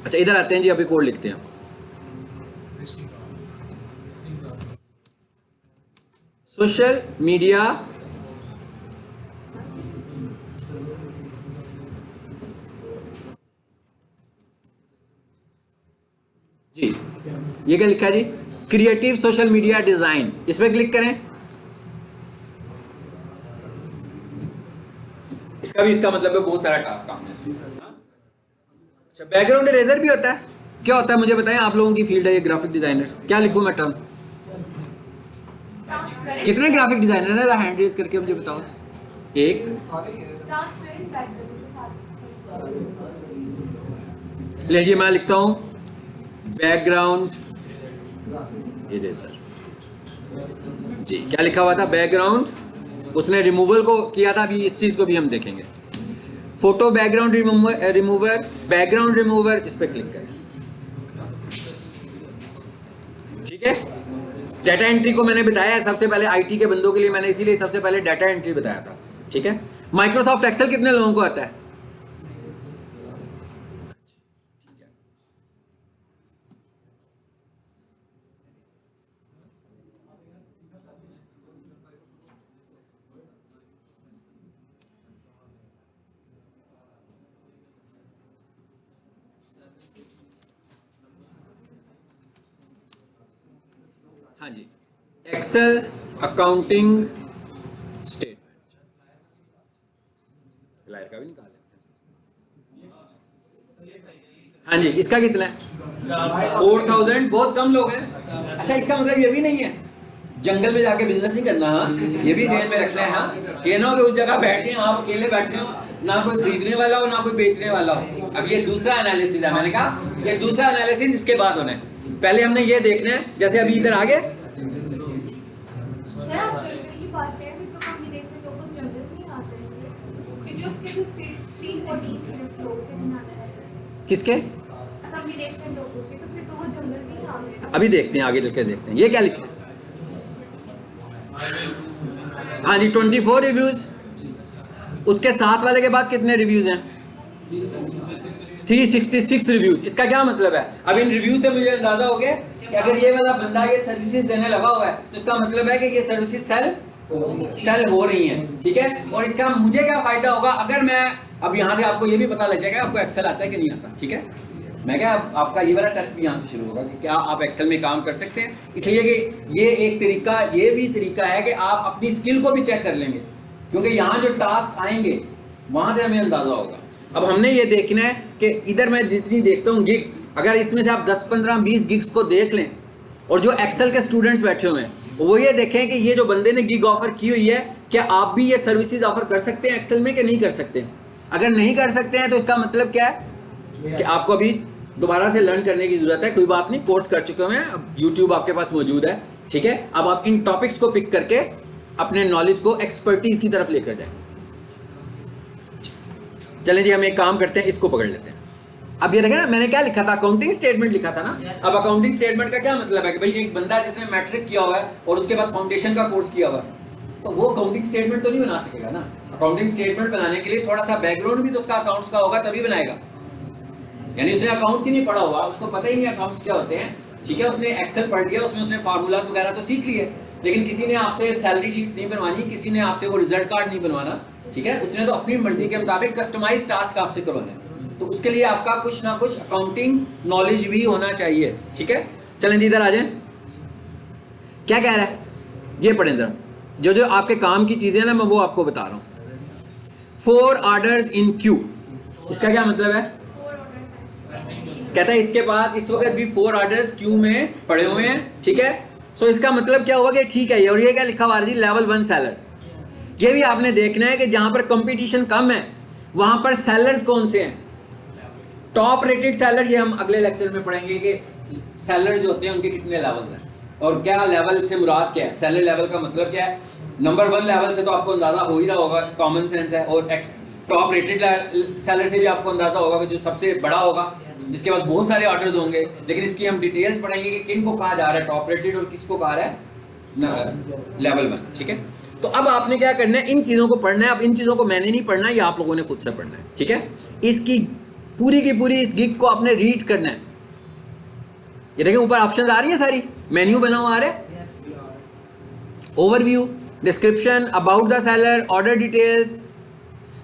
अच्छा इधर आते हैं जी, अभी कोड लिखते हैं। सोशल मीडिया जी, ये क्या लिखा है जी, क्रिएटिव सोशल मीडिया डिजाइन, इस पर क्लिक करें। इसका भी, इसका मतलब है बहुत सारा काम है इसमें। अच्छा बैकग्राउंड इरेजर भी होता है, क्या होता है मुझे बताएं, आप लोगों की फील्ड है ये ग्राफिक डिजाइनर, क्या लिखूं मैं टर्म, कितने ग्राफिक डिजाइनर है, हैंड रेज करके मुझे बताओ। एक, ट्रांसपेरेंट बैकग्राउंड के साथ लीजिए मैं लिखता हूं बैकग्राउंड इरेजर जी। क्या लिखा हुआ था, बैकग्राउंड, उसने रिमूवल को किया था, अभी इस चीज को भी हम देखेंगे। Photo background remover, background remover, इस पे क्लिक करें, ठीक है। डाटा एंट्री को मैंने बताया है सबसे पहले आईटी के बंदों के लिए, मैंने इसीलिए सबसे पहले डाटा एंट्री बताया था, ठीक है। माइक्रोसॉफ्ट एक्सेल कितने लोगों को आता है? हाँ जी, एक्सेल अकाउंटिंग स्टेटमेंट लायर का भी निकाल लेते हैं। हाँ जी, इसका कितना है? 4000। बहुत कम लोग हैं। अच्छा, इसका मतलब ये भी नहीं है जंगल में जाके बिजनेस नहीं करना। हाँ, ये भी ध्यान में रखना है। हाँ, कि ना कि उस जगह बैठे हैं आप अकेले बैठे हो, ना कोई खरीदने वाला हो ना कोई बेचने वाला हो। अब ये दूसरा एनालिसिस है, मैंने कहा ये दूसरा एनालिसिस इसके बाद होना है। पहले हमने ये देखना है, जैसे अभी इधर आ गए। सर आप जंगल की बात करें तो कॉम्बिनेशन लोगों को जंगल नहीं आ जाएंगे क्योंकि उसके तो 314 सिर्फ लोग के बनाना है। किसके कॉम्बिनेशन लोगों के, तो फिर तो वो जंगल नहीं आ गए। अभी देखते हैं, आगे चल के देखते हैं ये क्या लिखा है। हाँ जी, 24 रिव्यूज। उसके साथ वाले के पास कितने रिव्यूज हैं? 366 रिव्यूज। इसका क्या मतलब है? अब इन रिव्यू से मुझे अंदाजा हो गया कि अगर ये वाला बंदा ये सर्विसेज देने लगा हुआ है तो इसका मतलब है कि ये सर्विसेज सेल हो रही हैं, ठीक है। और इसका मुझे क्या फायदा होगा? अगर मैं अब यहाँ से आपको ये भी पता लग जाएगा आपको एक्सेल आता है कि नहीं आता, ठीक है। मैं क्या आपका ये वाला टेस्ट भी यहाँ से शुरू होगा कि क्या आप एक्सेल में काम कर सकते हैं। इसलिए कि ये एक तरीका, ये भी तरीका है कि आप अपनी स्किल को भी चेक कर लेंगे, क्योंकि यहाँ जो टास्क आएंगे वहाँ से हमें अंदाजा होगा। अब हमने ये देखना है कि इधर मैं जितनी देखता हूँ गिग्स, अगर इसमें से आप 10, 15, 20 गिग्स को देख लें और जो एक्सेल के स्टूडेंट्स बैठे हुए हैं वो ये देखें कि ये जो बंदे ने गिग ऑफर की हुई है, क्या आप भी ये सर्विसेज ऑफर कर सकते हैं एक्सेल में कि नहीं कर सकते। अगर नहीं कर सकते हैं तो इसका मतलब क्या है कि आपको अभी दोबारा से लर्न करने की जरूरत है। कोई बात नहीं, कोर्स कर चुके हैं, अब यूट्यूब आपके पास मौजूद है, ठीक है। अब आप इन टॉपिक्स को पिक करके अपने नॉलेज को एक्सपर्टीज की तरफ लेकर जाएं। चलें जी, हम एक काम करते हैं, इसको पकड़ लेते हैं। अब ये देखें ना, मैंने क्या लिखा था? अकाउंटिंग स्टेटमेंट लिखा था ना। अब अकाउंटिंग स्टेटमेंट का क्या मतलब है कि भाई एक बंदा जिसने मैट्रिक किया हुआ है और उसके बाद फाउंडेशन का कोर्स किया हुआ है, तो वो अकाउंटिंग स्टेटमेंट तो नहीं बना सकेगा ना। अकाउंटिंग स्टेटमेंट बनाने के लिए थोड़ा सा बैकग्राउंड भी तो उसका अकाउंट्स का होगा, तभी बनाएगा। यानी उसने अकाउंट्स ही नहीं पढ़ा हुआ, उसको पता ही नहीं अकाउंट्स क्या होते हैं, ठीक है। उसने एक्सेल पढ़ लिया, उसमें उसने फार्मूला वगैरह तो सीख लिए, लेकिन किसी ने आपसे सैलरी शीट नहीं बनवानी, किसी ने आपसे वो रिजल्ट कार्ड नहीं बनवाना, ठीक है। उसने तो अपनी मर्जी के मुताबिक कस्टमाइज टास्क आपसे करवाना, तो उसके लिए आपका कुछ ना कुछ अकाउंटिंग नॉलेज भी होना चाहिए, ठीक है। चलें जी, इधर आ जाएं। क्या कह रहा है ये पढ़ें जरा। जो जो आपके काम की चीजें ना मैं वो आपको बता रहा हूँ। 4 ऑर्डर्स इन क्यू, इसका क्या मतलब है? कहता है इसके पास इस वक्त भी 4 ऑर्डर्स क्यू में पड़े हुए हैं, ठीक है। सो इसका मतलब क्या हुआ कि ठीक है ये, और ये क्या लिखा हुआ है जी? Level 1 seller. ये भी आपने देखना है कि जहां पर कंपटीशन कम है वहां पर सेलर्स कौन से हैं। टॉप रेटेड सेलर, ये हम अगले लेक्चर में पढ़ेंगे कि सेलर जो होते हैं उनके कितने लेवल हैं और क्या लेवल से मुराद क्या है। सेलर लेवल का मतलब क्या है? नंबर 1 लेवल से तो आपको अंदाजा हो ही रहा होगा, कॉमन सेंस है। और टॉप रेटेड सेलर से भी आपको अंदाजा होगा कि जो सबसे बड़ा होगा, जिसके पास बहुत सारे ऑर्डर्स होंगे। लेकिन इसकी हम डिटेल्स पढ़ेंगे कि किन को कहा जा रहा है टॉप रेटेड और किसको कहा रहा है लेवल 1, ठीक है। तो अब आपने क्या करना है? इन चीज़ों को पढ़ना है। अब इन चीज़ों को मैंने नहीं पढ़ना है, ये आप लोगों ने खुद से पढ़ना है, ठीक है। इसकी पूरी की पूरी इस गिग को आपने रीड करना है। ये देखिए ऊपर ऑप्शंस आ रही है, सारी मेन्यू बना हुआ आ रहा है। Overview, description, about the seller, order details,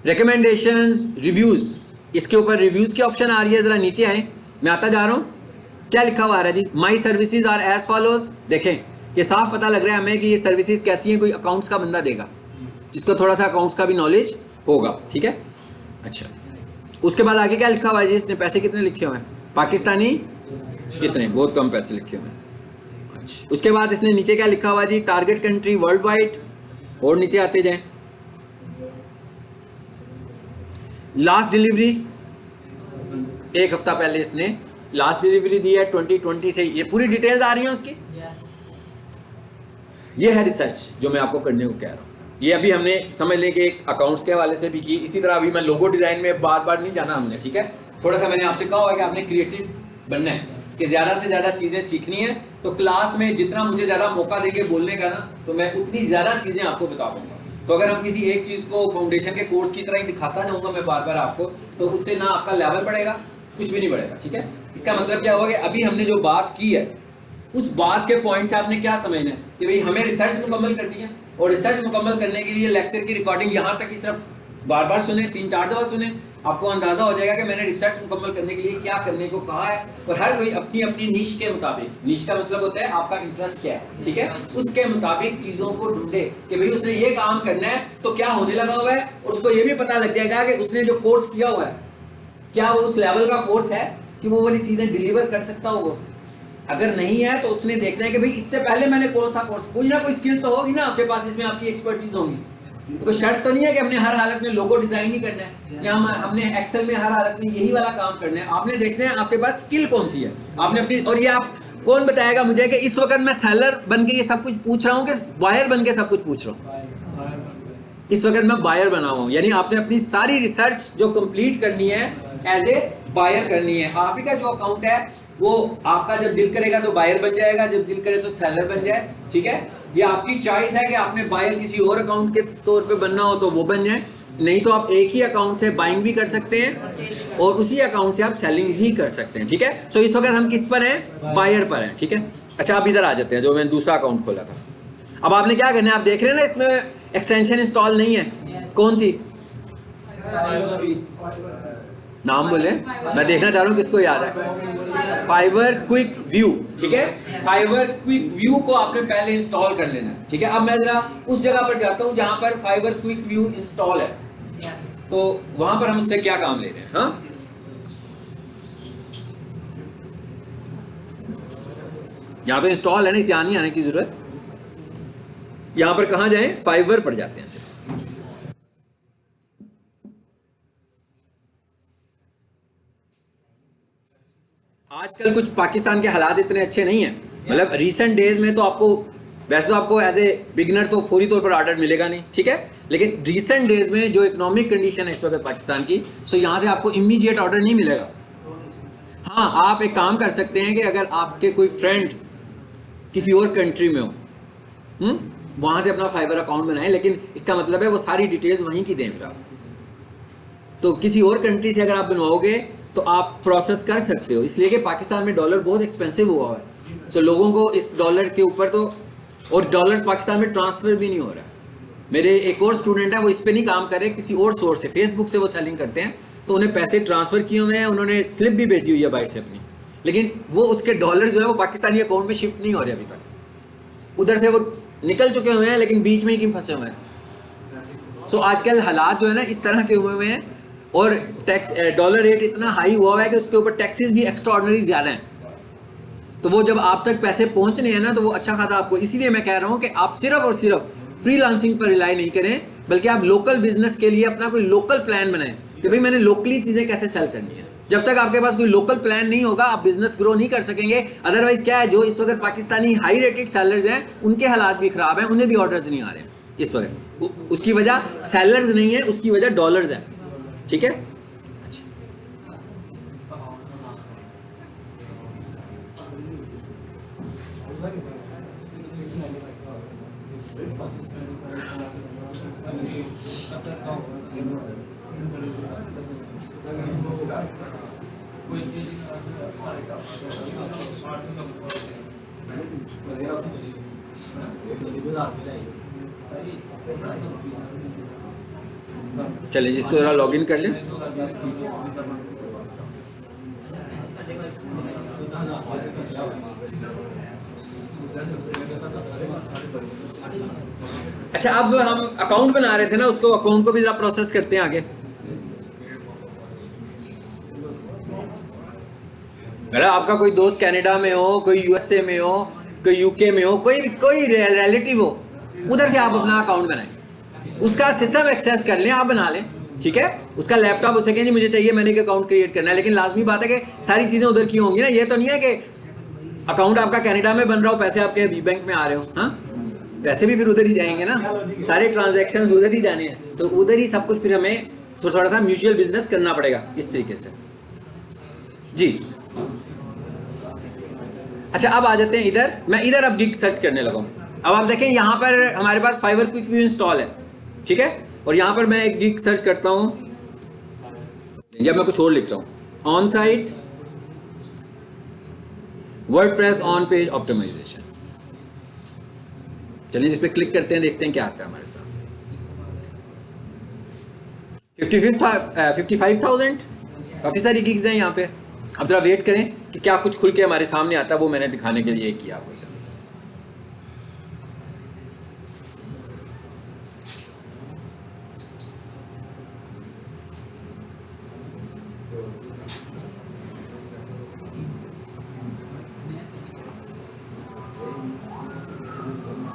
recommendations, reviews. इसके ऊपर रिव्यूज की ऑप्शन आ रही है। जरा नीचे आए, मैं आता जा रहा हूँ। क्या लिखा हुआ आ रहा है जी? My services are as follows. देखें ये साफ पता लग रहा है हमें कि ये सर्विसेज कैसी हैं। कोई अकाउंट्स का बंदा देगा जिसको थोड़ा सा अकाउंट्स का भी नॉलेज होगा, ठीक है। अच्छा, उसके बाद आगे क्या लिखा हुआ है जी? इसने पैसे कितने लिखे हुए हैं? पाकिस्तानी कितने? बहुत कम पैसे लिखे हुए हैं। अच्छा, उसके बाद इसने नीचे क्या लिखा हुआ है जी? Target country world wide. और नीचे आते जाएं, लास्ट डिलीवरी 1 हफ्ता पहले इसने लास्ट डिलीवरी दी है 2020 से। ये पूरी डिटेल्स आ रही हैं उसकी। ये है रिसर्च जो मैं आपको करने को कह रहा हूँ। ये अभी हमने समझ लें कि एक अकाउंट्स के हवाले से भी की। इसी तरह अभी मैं लोगो डिज़ाइन में बार बार नहीं जाना हमने, ठीक है। थोड़ा सा मैंने आपसे कहा हुआ है कि आपने क्रिएटिव बनना है, कि ज़्यादा से ज़्यादा चीज़ें सीखनी है, तो क्लास में जितना मुझे ज़्यादा मौका देके बोलने का ना, तो मैं उतनी ज़्यादा चीज़ें आपको बता पाऊंगा। तो अगर हम किसी एक चीज़ को फाउंडेशन के कोर्स की तरह ही दिखाता जाऊँगा मैं बार बार आपको, तो उससे ना आपका लेवल बढ़ेगा, कुछ भी नहीं बढ़ेगा। ठीक है, इसका मतलब क्या होगा कि अभी हमने जो बात की है उस बात के पॉइंट से आपने क्या समझना है कि भाई हमें रिसर्च मुकम्मल करनी है, और रिसर्च मुकम्मल करने के लिए लेक्चर की रिकॉर्डिंग यहाँ तक ही सिर्फ बार बार सुने, 3-4 दफ़ा सुने, आपको अंदाजा हो जाएगा कि मैंने रिसर्च मुकम्मल करने के लिए क्या करने को कहा है। और हर कोई अपनी अपनी नीश के मुताबिक, नीश का मतलब होता है आपका इंटरेस्ट क्या है, ठीक है, उसके मुताबिक चीज़ों को ढूंढे कि भाई उसने ये काम करना है तो क्या होने लगा हुआ है, उसको ये भी पता लग जाएगा कि उसने जो कोर्स किया हुआ है क्या वो उस लेवल का कोर्स है कि वो वाली चीज़ें डिलीवर कर सकता होगा। अगर नहीं है तो उसने देखना है कि भाई इससे पहले मैंने कौन सा कोर्स, कोई ना कोई स्किल तो होगी ना आपके पास, इसमें आपकी एक्सपर्टीज होगी। तो शर्त तो नहीं है कि हमने हर हालत में लोगो डिजाइन ही करना है या हमने एक्सेल में हर हालत में यही वाला काम करना है। आपने देखना है आपके पास स्किल कौन सी है, आपने अपनी, और ये आप कौन बताएगा मुझे कि इस वक्त मैं सेलर बन के ये सब कुछ पूछ रहा हूँ कि बायर बन के सब कुछ पूछ रहा हूँ। इस वक्त मैं बायर बना हुआ हूँ, यानी आपने अपनी सारी रिसर्च जो कंप्लीट करनी है एज ए बायर करनी है। आप ही का जो अकाउंट है वो आपका जब दिल करेगा तो बायर बन जाएगा, जब दिल करे तो सेलर बन जाए। ठीक है, ये आपकी चॉइस है कि आपने बायर किसी और अकाउंट के तौर पे बनना हो तो वो बन जाए, नहीं तो आप एक ही अकाउंट से बाइंग भी कर सकते हैं और उसी अकाउंट से आप सेलिंग भी कर सकते हैं। ठीक है, सो इस वक्त हम किस पर हैं, बायर पर हैं। ठीक है, अच्छा आप इधर आ जाते हैं जो मैंने दूसरा अकाउंट खोला था। अब आपने क्या करना है, आप देख रहे हैं ना इसमें एक्सटेंशन इंस्टॉल नहीं है, कौन सी, नाम बोले, मैं देखना चाह रहा हूँ किसको याद है। फाइवर क्विक व्यू, ठीक है, फाइवर क्विक व्यू को आपने पहले इंस्टॉल कर लेना है। ठीक है, अब मैं जरा उस जगह पर जाता हूँ जहां पर फाइवर क्विक व्यू इंस्टॉल है, तो वहां पर हम उससे क्या काम ले रहे हैं। हाँ, यहाँ तो इंस्टॉल है ना, इसे यहाँ नहीं आने की जरूरत। यहाँ पर कहाँ जाएं, फाइवर पर जाते हैं सिर्फ। आजकल कुछ पाकिस्तान के हालात इतने अच्छे नहीं हैं, मतलब रीसेंट डेज में तो आपको, वैसे तो आपको एज ए बिगनर तो फौरी तौर पर ऑर्डर मिलेगा नहीं, ठीक है, लेकिन रीसेंट डेज में जो इकोनॉमिक कंडीशन है इस वक्त पाकिस्तान की, सो यहाँ से आपको इमीडिएट ऑर्डर नहीं मिलेगा। हाँ, आप एक काम कर सकते हैं कि अगर आपके कोई फ्रेंड किसी और कंट्री में हो, वहाँ से अपना फाइबर अकाउंट बनाएं, लेकिन इसका मतलब है वो सारी डिटेल्स वहीं की दें। तो किसी और कंट्री से अगर आप बनवाओगे तो आप प्रोसेस कर सकते हो, इसलिए कि पाकिस्तान में डॉलर बहुत एक्सपेंसिव हुआ है। तो लोगों को इस डॉलर के ऊपर तो, और डॉलर पाकिस्तान में ट्रांसफ़र भी नहीं हो रहा है। मेरे एक और स्टूडेंट है, वो इस पर नहीं काम कर रहे, किसी और सोर्स से, फेसबुक से वो सेलिंग करते हैं, तो उन्हें पैसे ट्रांसफ़र किए हुए हैं, उन्होंने स्लिप भी भेजी हुई है बाइट से अपनी, लेकिन वो उसके डॉलर जो है वो पाकिस्तानी अकाउंट में शिफ्ट नहीं हो रहे अभी तक। उधर से वो निकल चुके हुए हैं लेकिन बीच में ही क्यों फंसे हुए हैं। सो आजकल हालात जो है ना इस तरह के हुए हैं, और टैक्स, डॉलर रेट इतना हाई हुआ है कि उसके ऊपर टैक्सेस भी एक्स्ट्रा ऑर्डिनरी ज़्यादा हैं। तो वो जब आप तक पैसे पहुंचने हैं ना, तो वो अच्छा खासा आपको, इसीलिए मैं कह रहा हूँ कि आप सिर्फ और सिर्फ फ्रीलांसिंग पर रिलाई नहीं करें, बल्कि आप लोकल बिजनेस के लिए अपना कोई लोकल प्लान बनाएं कि भाई मैंने लोकली चीज़ें कैसे सेल करनी है। जब तक आपके पास कोई लोकल प्लान नहीं होगा आप बिजनेस ग्रो नहीं कर सकेंगे। अदरवाइज क्या है, जो इस वक्त पाकिस्तानी हाई रेटेड सेलर्स हैं उनके हालात भी ख़राब हैं, उन्हें भी ऑर्डर्स नहीं आ रहे हैं इस वक्त। उसकी वजह सेलर्स नहीं है, उसकी वजह डॉलर्स है। ठीक है, चलिए जिसको जरा लॉगिन कर लें। अच्छा, अब हम अकाउंट बना रहे थे ना, उसको अकाउंट को भी जरा प्रोसेस करते हैं आगे। अगर आपका कोई दोस्त कनाडा में हो, कोई यूएसए में हो, कोई यूके में हो, कोई रिलेटिव हो, उधर से आप अपना अकाउंट बनाएं, उसका सिस्टम एक्सेस कर लें, आप बना लें। ठीक है, उसका लैपटॉप उसे कहें जी मुझे चाहिए, मैंने एक अकाउंट क्रिएट करना है, लेकिन लाजमी बात है कि सारी चीज़ें उधर की होंगी ना। ये तो नहीं है कि अकाउंट आपका कनाडा में बन रहा हो, पैसे आपके बी बैंक में आ रहे हो, हाँ, पैसे भी फिर उधर ही जाएंगे ना, सारे ट्रांजैक्शंस उधर ही जाने हैं, तो उधर ही सब कुछ फिर हमें थोड़ा सा म्यूचुअल बिजनेस करना पड़ेगा इस तरीके से। जी अच्छा अब आ जाते हैं इधर, मैं इधर अब गिग सर्च करने लगा हूँ। अब आप देखें यहाँ पर हमारे पास फाइवर क्विक व्यू इंस्टॉल है, ठीक है, और यहाँ पर मैं एक गिग सर्च करता हूँ, जब मैं कुछ और लिख रहा हूँ, on site WordPress on page optimisation. चलिए इस पे क्लिक करते हैं, देखते हैं क्या आता है हमारे साथ। 55,000 काफी सारी गिग्स हैं यहाँ पे। अब जरा वेट करें कि क्या कुछ खुल के हमारे सामने आता है, वो मैंने दिखाने के लिए किया आपको सर।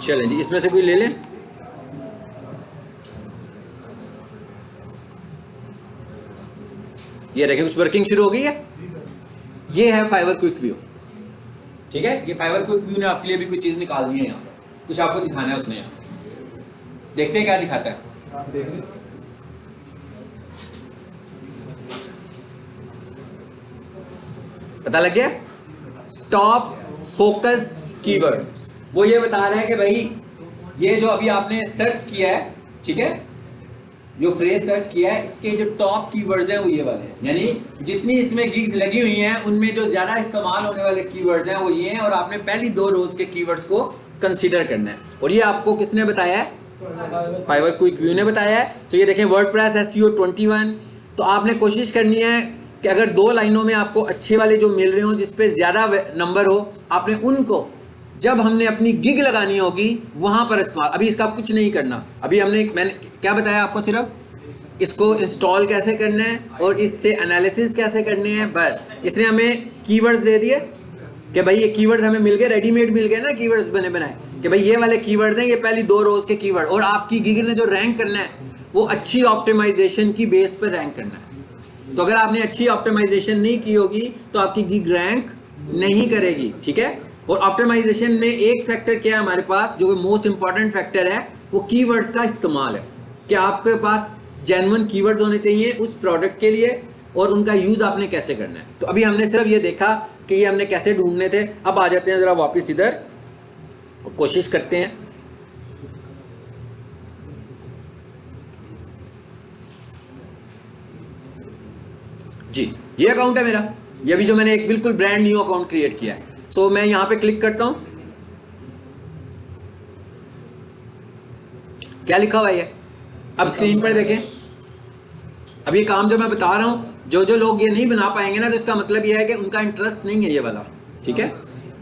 चलें जी, इसमें से कोई ले लें। ये देखिए कुछ वर्किंग शुरू हो गई है। ये है फाइवर क्विक व्यू, ठीक है, ये फाइवर क्विक व्यू ने आपके लिए भी कुछ चीज निकाल दी है यहाँ पर, कुछ आपको दिखाना है उसने। देखते हैं क्या दिखाता है। पता लग गया, टॉप फोकस कीवर्ड। वो ये बता रहा है कि भाई ये जो अभी आपने सर्च किया है, ठीक है, जो फ्रेज सर्च किया है, इसके जो टॉप कीवर्ड्स हैं वो ये वाले हैं। यानी जितनी इसमें गिग्स लगी हुई हैं उनमें जो ज्यादा इस्तेमाल होने वाले कीवर्ड्स हैं वो ये हैं, और आपने पहली 2 रोज के कीवर्ड्स को कंसीडर करना है। और ये आपको किसने बताया है? फाइवर क्विक व्यू ने बताया है। तो ये देखें वर्डप्रेस SEO 21। तो आपने कोशिश करनी है कि अगर 2 लाइनों में आपको अच्छे वाले जो मिल रहे हो, जिसपे ज्यादा नंबर हो, आपने उनको जब हमने अपनी गिग लगानी होगी वहां पर इस्तेमाल। अभी इसका कुछ नहीं करना, अभी मैंने क्या बताया आपको, सिर्फ इसको इंस्टॉल कैसे करना है और इससे एनालिसिस कैसे करने हैं, बस। इसने हमें कीवर्ड्स दे दिए कि भाई ये कीवर्ड्स हमें मिल गए, रेडीमेड मिल गए ना कीवर्ड्स बने बनाए, कि भाई ये वाले कीवर्ड्स हैं, ये पहली 2 रोज के कीवर्ड। और आपकी गिग ने जो रैंक करना है वो अच्छी ऑप्टिमाइजेशन की बेस पर रैंक करना है। तो अगर आपने अच्छी ऑप्टिमाइजेशन नहीं की होगी तो आपकी गिग रैंक नहीं करेगी, ठीक है। और ऑप्टिमाइजेशन में एक फैक्टर क्या है हमारे पास, जो मोस्ट इंपॉर्टेंट फैक्टर है, वो कीवर्ड्स का इस्तेमाल है। कि आपके पास जेन्युइन कीवर्ड्स होने चाहिए उस प्रोडक्ट के लिए, और उनका यूज आपने कैसे करना है। तो अभी हमने सिर्फ ये देखा कि ये हमने कैसे ढूंढने थे। अब आ जाते हैं जरा वापस इधर, कोशिश करते हैं। जी ये अकाउंट है मेरा, ये भी जो मैंने एक बिल्कुल ब्रांड न्यू अकाउंट क्रिएट किया है। सो मैं यहां पे क्लिक करता हूं, क्या लिखा हुआ है ये, अब स्क्रीन पर देखें। अब ये काम जो मैं बता रहा हूं, जो लोग ये नहीं बना पाएंगे ना, तो इसका मतलब ये है कि उनका इंटरेस्ट नहीं है ये वाला, ठीक है।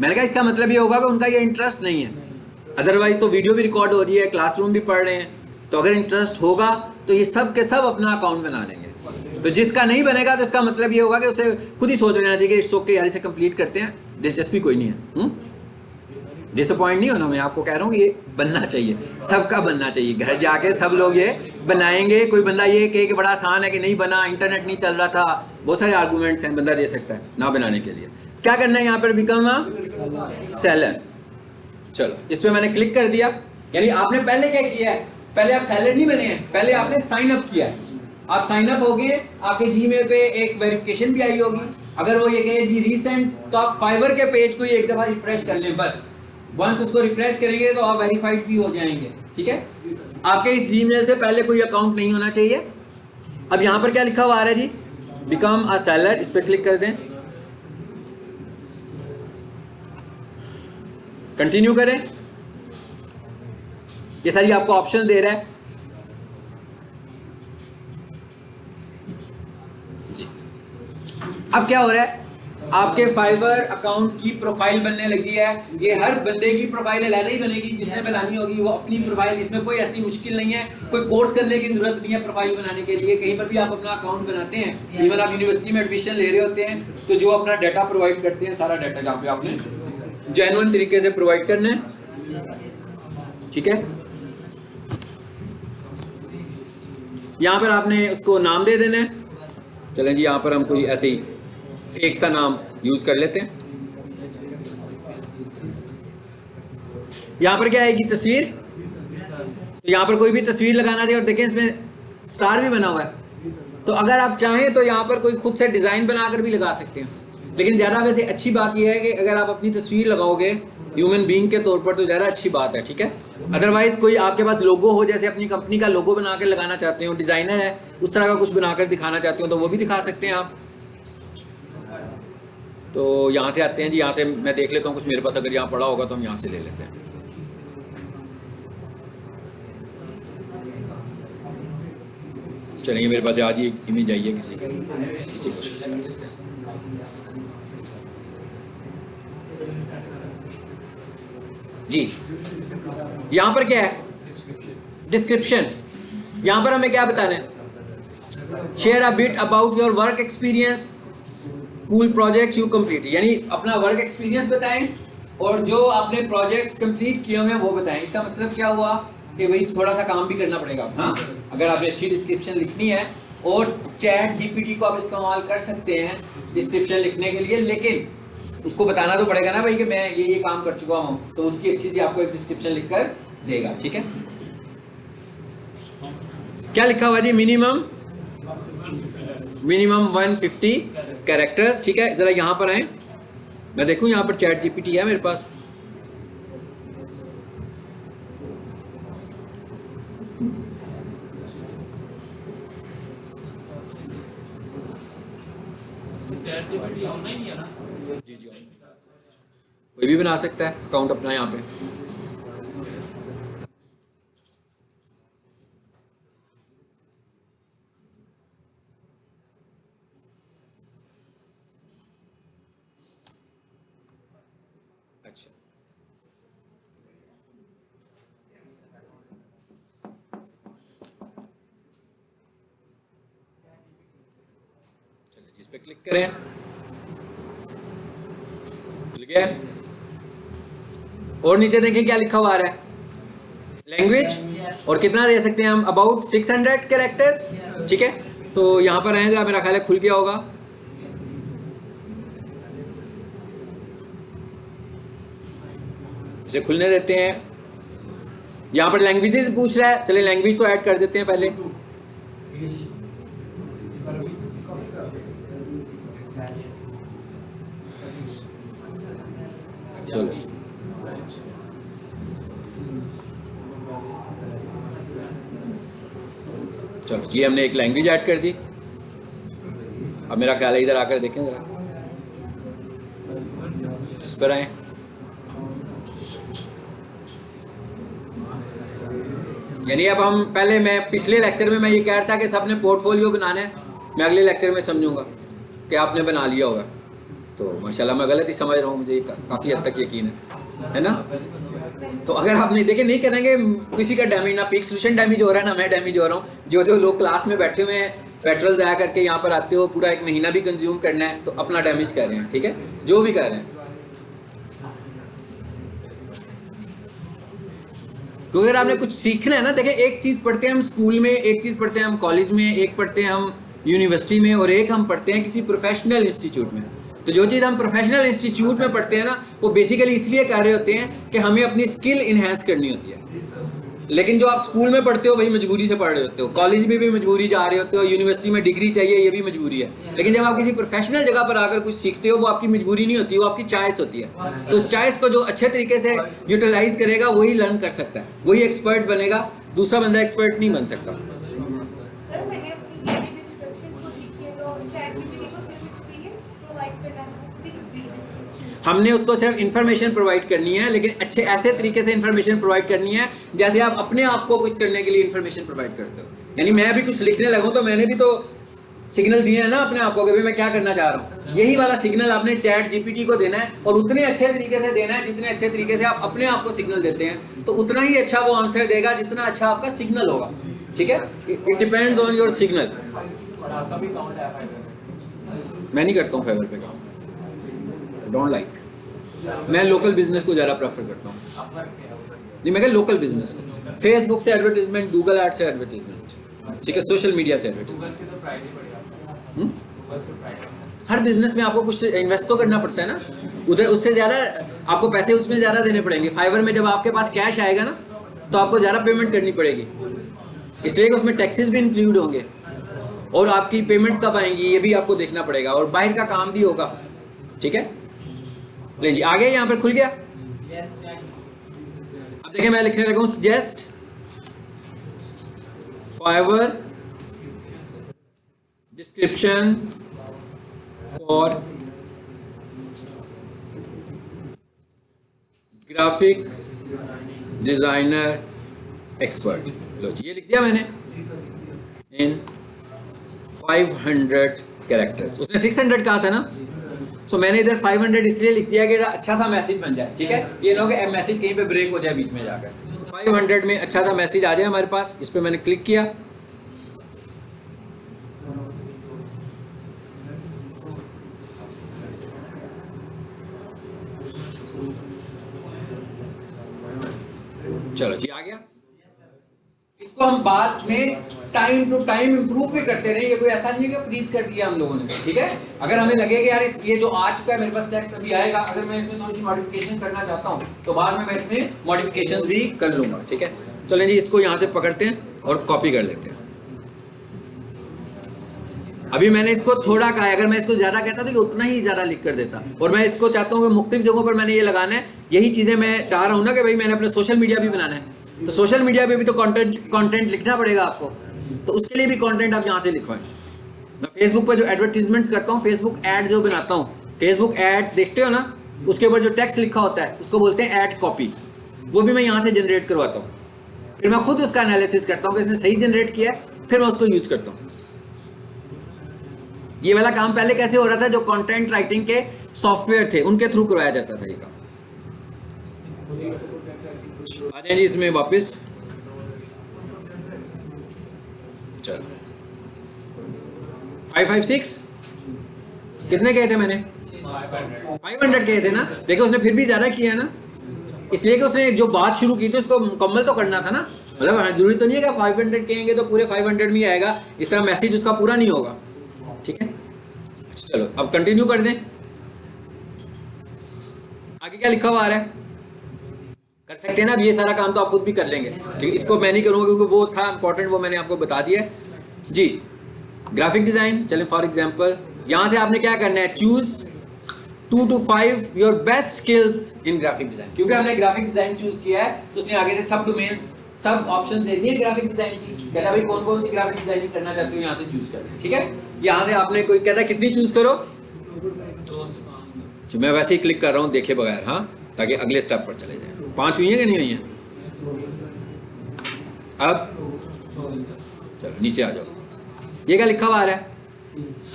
मैंने कहा इसका मतलब ये होगा कि उनका ये इंटरेस्ट नहीं है। अदरवाइज तो वीडियो भी रिकॉर्ड हो रही है, क्लासरूम भी पढ़ रहे हैं, तो अगर इंटरेस्ट होगा तो ये सब के सब अपना अकाउंट बना लेंगे। तो जिसका नहीं बनेगा तो इसका मतलब ये होगा कि उसे खुद ही सोच लेना चाहिए कि इट्स ओके यार, इसे कंप्लीट करते हैं, दिलचस्पी कोई नहीं है। डिसअपॉइंट नहीं होना, मैं आपको कह रहा हूँ ये बनना चाहिए, सबका बनना चाहिए। घर जाके सब लोग ये बनाएंगे। कोई बंदा ये कहे कि बड़ा आसान है कि नहीं बना, इंटरनेट नहीं चल रहा था, बहुत सारे आर्गूमेंट्स हैं बंदा दे सकता है ना बनाने के लिए। क्या करना है यहाँ पर, बिकम अ सेलर। चलो इस पर मैंने क्लिक कर दिया। यानी आपने पहले क्या किया है, पहले आप सेलर नहीं बने हैं, पहले आपने साइन अप किया है। आप साइन अप हो गए, आपके जीमेल पे एक वेरिफिकेशन भी आई होगी। अगर वो ये कहे जी रीसेंट, तो आप फाइवर के पेज को एक दफा रिफ्रेश कर लें बस। वंस उसको रिफ्रेश करेंगे तो आप वेरीफाइड भी हो जाएंगे, ठीक है। आपके इस जीमेल से पहले कोई अकाउंट नहीं होना चाहिए। अब यहाँ पर क्या लिखा हुआ आ रहा है जी, बिकम अ सेलर, इस पर क्लिक कर दें, कंटिन्यू करें। ये सारी आपको ऑप्शन दे रहा है जी। अब क्या हो रहा है, आपके फाइवर अकाउंट की प्रोफाइल बनने लगी है। ये हर बंदे की प्रोफाइल अलग ही बनेगी, जिसने बनानी होगी वो अपनी प्रोफाइल। इसमें कोई ऐसी मुश्किल नहीं है, कोई कोर्स करने की जरूरत नहीं है प्रोफाइल बनाने के लिए। कहीं पर भी आप अपना अकाउंट बनाते हैं, इवन आप यूनिवर्सिटी में एडमिशन ले रहे होते हैं, तो जो अपना डाटा प्रोवाइड करते हैं, सारा डाटा जहाँ पे आपने जेन्युइन तरीके से प्रोवाइड करना है, ठीक है। यहाँ पर आपने उसको नाम दे देना है। चलें जी, यहाँ पर हम कोई ऐसे ही फेक सा नाम यूज कर लेते हैं। यहां पर क्या आएगी, तस्वीर। तो यहां पर कोई भी तस्वीर लगाना चाहिए, और देखें इसमें स्टार भी बना हुआ है। तो अगर आप चाहें तो यहां पर कोई खुद से डिजाइन बनाकर भी लगा सकते हैं। लेकिन ज़्यादा वैसे अच्छी बात यह है कि अगर आप अपनी तस्वीर लगाओगे ह्यूमन बीइंग के तौर पर तो ज़्यादा अच्छी बात है, ठीक है। अदरवाइज़ कोई आपके पास लोगो हो, जैसे अपनी कंपनी का लोगो बना कर लगाना चाहते हो, डिज़ाइनर है उस तरह का कुछ बनाकर दिखाना चाहते हो तो वो भी दिखा सकते हैं आप। तो यहाँ से आते हैं जी, यहाँ से मैं देख लेता हूँ कुछ मेरे पास अगर यहाँ पड़ा होगा तो हम यहाँ से ले लेते हैं। चलिए मेरे पास आज ही एक इमेज आई है किसी को जी। यहाँ पर क्या है, डिस्क्रिप्शन। यहाँ पर हमें क्या बताना है, share a bit about your work experience, cool project you complete, यानी अपना वर्क एक्सपीरियंस बताएं और जो आपने प्रोजेक्ट्स कंप्लीट किए हुए हैं वो बताएं। इसका मतलब क्या हुआ कि भाई थोड़ा सा काम भी करना पड़ेगा। हाँ, अगर आपने अच्छी डिस्क्रिप्शन लिखनी है और चैट जीपीटी को आप इस्तेमाल कर सकते हैं डिस्क्रिप्शन लिखने के लिए, लेकिन उसको बताना तो पड़ेगा ना भाई कि मैं ये काम कर चुका हूँ, तो उसकी अच्छी सी आपको एक डिस्क्रिप्शन लिखकर देगा, ठीक है। क्या लिखा हुआ जी, मिनिमम 150 कैरेक्टर्स, ठीक है। जरा यहाँ पर आए, मैं देखूँ यहाँ पर चैट जीपीटी है मेरे पास। जी जी, कोई भी बना सकता है अकाउंट अपना यहाँ पे। अच्छा, चलिए जिस पे क्लिक करें, खुल गया। और नीचे देखें क्या लिखा हुआ आ रहा है, लैंग्वेज, और कितना दे सकते हैं हम, अबाउट 600 कैरेक्टर्स, ठीक है। तो यहाँ पर आए जरा, मेरा ख्याल है खुल गया होगा। इसे खुलने देते हैं। यहाँ पर लैंग्वेजेस पूछ रहा है, चलिए लैंग्वेज तो ऐड कर देते हैं पहले। चलो चलो जी, हमने एक लैंग्वेज ऐड कर दी। अब मेरा ख्याल है इधर आकर देखें जरा, इस पर आए। यानी अब हम पहले, मैं पिछले लेक्चर में मैं ये कह रहा था कि सबने पोर्टफोलियो बनाना है, मैं अगले लेक्चर में समझूंगा कि आपने बना लिया होगा। तो माशाल्लाह मैं गलत ही समझ रहा हूँ, मुझे काफ़ी हद तक यकीन है ना। तो अगर आप नहीं देखे, नहीं करेंगे किसी का डैमेज, ना पीक सोल्यूशन डैमेज हो रहा है ना मैं डैमेज हो रहा हूँ। जो लोग क्लास में बैठे हुए हैं, पेट्रोल ज़ाया करके यहाँ पर आते हो, पूरा एक महीना भी कंज्यूम करना है, तो अपना डैमेज कर रहे हैं, ठीक है, जो भी कर रहे हैं। तो अगर आपने कुछ सीखना है ना, देखें एक चीज़ पढ़ते हैं हम स्कूल में, एक चीज़ पढ़ते हैं हम कॉलेज में, एक पढ़ते हैं हम यूनिवर्सिटी में, और एक हम पढ़ते हैं किसी प्रोफेशनल इंस्टीट्यूट में। तो जो चीज़ हम प्रोफेशनल इंस्टीट्यूट में पढ़ते हैं ना, वो बेसिकली इसलिए कर रहे होते हैं कि हमें अपनी स्किल इन्हेंस करनी होती है। लेकिन जो आप स्कूल में पढ़ते हो वही मजबूरी से पढ़ रहे होते हो, कॉलेज में भी मजबूरी जा रहे होते हो, यूनिवर्सिटी में डिग्री चाहिए ये भी मजबूरी है। लेकिन जब आप किसी प्रोफेशनल जगह पर आकर कुछ सीखते हो, वो आपकी मजबूरी नहीं होती, वो आपकी चॉइस होती है। तो उस चॉइस को जो अच्छे तरीके से यूटिलाइज करेगा वही लर्न कर सकता है, वही एक्सपर्ट बनेगा, दूसरा बंदा एक्सपर्ट नहीं बन सकता। सर मैंने अपनी डिस्क्रिप्शन खुद लिखी है, तो चैटजीपीटी को सिर्फ एक्सपीरियंस प्रोवाइड करना है, हमने उसको सिर्फ इन्फॉर्मेशन प्रोवाइड करनी है, लेकिन अच्छे ऐसे तरीके से इन्फॉर्मेशन प्रोवाइड करनी है जैसे आप अपने आप को कुछ करने के लिए इन्फॉर्मेशन प्रोवाइड करते हो। यानी मैं भी कुछ लिखने लगूँ तो मैंने भी तो सिग्नल दिए हैं ना अपने आप को कि भाई मैं क्या करना चाह रहा हूँ। यही वाला सिग्नल आपने चैट जीपीटी को देना है, और उतने अच्छे तरीके से देना है जितने अच्छे तरीके से आप अपने आप को सिग्नल देते हैं, तो उतना ही अच्छा वो आंसर देगा जितना अच्छा आपका सिग्नल होगा, ठीक है। It depends on your signal. मैं नहीं करता हूँ फाइवर पे काम, डोंट लाइक। मैं लोकल बिजनेस को ज़्यादा प्रेफर करता हूँ जी। मैं क्या लोकल बिजनेस को, फेसबुक से एडवर्टीजमेंट, गूगल एड से एडवर्टीजमेंट, ठीक है, सोशल मीडिया से एडवर्टीजमेंट। हर बिजनेस में आपको कुछ इन्वेस्ट तो करना पड़ता है ना, उधर उससे ज़्यादा आपको पैसे उसमें ज़्यादा देने पड़ेंगे। फाइवर में जब आपके पास कैश आएगा ना, तो आपको ज़्यादा पेमेंट करनी पड़ेगी, इसलिए कि उसमें टैक्सेस भी इंक्लूड होंगे, और आपकी पेमेंट्स कब आएंगी ये भी आपको देखना पड़ेगा, और बाहर का काम भी होगा। ठीक है, ले जी आ गया, यहाँ पर खुल गया। अब देखिए मैं लिखने लगा हूँ suggest Fiverr description for graphic designer expert. लो जी ये लिख दिया मैंने इन 500 कैरेक्टर्स। उसने 600 कहा था ना, सो मैंने इधर 500 इसलिए लिख दिया कि अच्छा सा मैसेज बन जाए। ठीक है, ये लोग मैसेज कहीं पे ब्रेक हो जाए बीच में जाकर, तो 500 में अच्छा सा मैसेज आ जाए हमारे पास। इस पर मैंने क्लिक किया, चलो जी आ गया। इसको हम बाद में टाइम टू टाइम इंप्रूव भी करते रहे, ये कोई ऐसा नहीं है कि फ्रीज कर दिया हम लोगों ने। ठीक है, अगर हमें लगे कि यार ये जो आ चुका है मेरे पास टेक्स्ट अभी आएगा, अगर मैं इसमें थोड़ी सी मॉडिफिकेशन करना चाहता हूँ तो बाद में मैं इसमें मॉडिफिकेशंस भी कर लूंगा। ठीक है, चलें जी इसको यहाँ से पकड़ते हैं और कॉपी कर लेते हैं। अभी मैंने इसको थोड़ा कहा है, अगर मैं इसको ज्यादा कहता तो ये उतना ही ज्यादा लिख कर देता, और मैं इसको चाहता हूँ कि मुख्तलिफ जगहों पर मैंने ये लगाना है। यही चीजें मैं चाह रहा हूँ ना कि भाई मैंने अपने सोशल मीडिया भी बनाना है, तो सोशल मीडिया पे भी तो कंटेंट लिखना पड़ेगा आपको, तो उसके लिए भी कंटेंट आप यहाँ से लिखवाएं। मैं फेसबुक पर जो एडवर्टीजमेंट्स करता हूँ, फेसबुक ऐड जो बनाता हूँ, फेसबुक ऐड देखते हो ना, उसके ऊपर जो टेक्स्ट लिखा होता है उसको बोलते हैं ऐड कॉपी, वो भी मैं यहाँ से जनरेट करवाता हूँ। फिर मैं खुद उसका एनालिसिस करता हूँ कि इसने सही जनरेट किया है, फिर मैं उसको यूज करता हूँ। ये वाला काम पहले कैसे हो रहा था, जो कंटेंट राइटिंग के सॉफ्टवेयर थे उनके थ्रू करवाया जाता था ये काम। आ जाए जी इसमें वापस, चलो 556 कितने कहे थे मैंने, 500 कहे थे ना। देखो उसने फिर भी ज्यादा किया ना, इसलिए कि उसने जो बात शुरू की थी उसको मुकम्मल तो करना था ना। मतलब जरूरी तो नहीं है कि 500 कहेंगे तो पूरे 500 में ही आएगा, इस तरह मैसेज उसका पूरा नहीं होगा। ठीक है, चलो अब कंटिन्यू कर दें। आगे क्या लिखा हुआ आ रहा है, कर सकते हैं ना। अब ये सारा काम तो आप खुद भी कर लेंगे, लेकिन इसको मैं नहीं करूंगा क्योंकि वो था इंपॉर्टेंट, वो मैंने आपको बता दिया जी। ग्राफिक डिजाइन, चले फॉर एग्जांपल यहां से आपने क्या करना है, choose 2 to 5 your best skills in graphic design. क्योंकि हमने ग्राफिक डिजाइन चूज किया है तो उसने आगे से सब डोमेन सब ऑप्शन दे दिए ग्राफिक डिजाइन की। कहता भाई कौन कौन सी ग्राफिक डिजाइनिंग करना चाहते हो, यहाँ से चूज कर। ठीक है, यहाँ से आपने कोई कहता है कितनी चूज करो, मैं वैसे ही क्लिक कर रहा हूँ देखे बगैर, हाँ, ताकि अगले स्टेप पर चले जाए। 5 हुई है कि नहीं हुई है? अब चलो नीचे आ जाओ, ये क्या लिखा हुआ आ रहा है,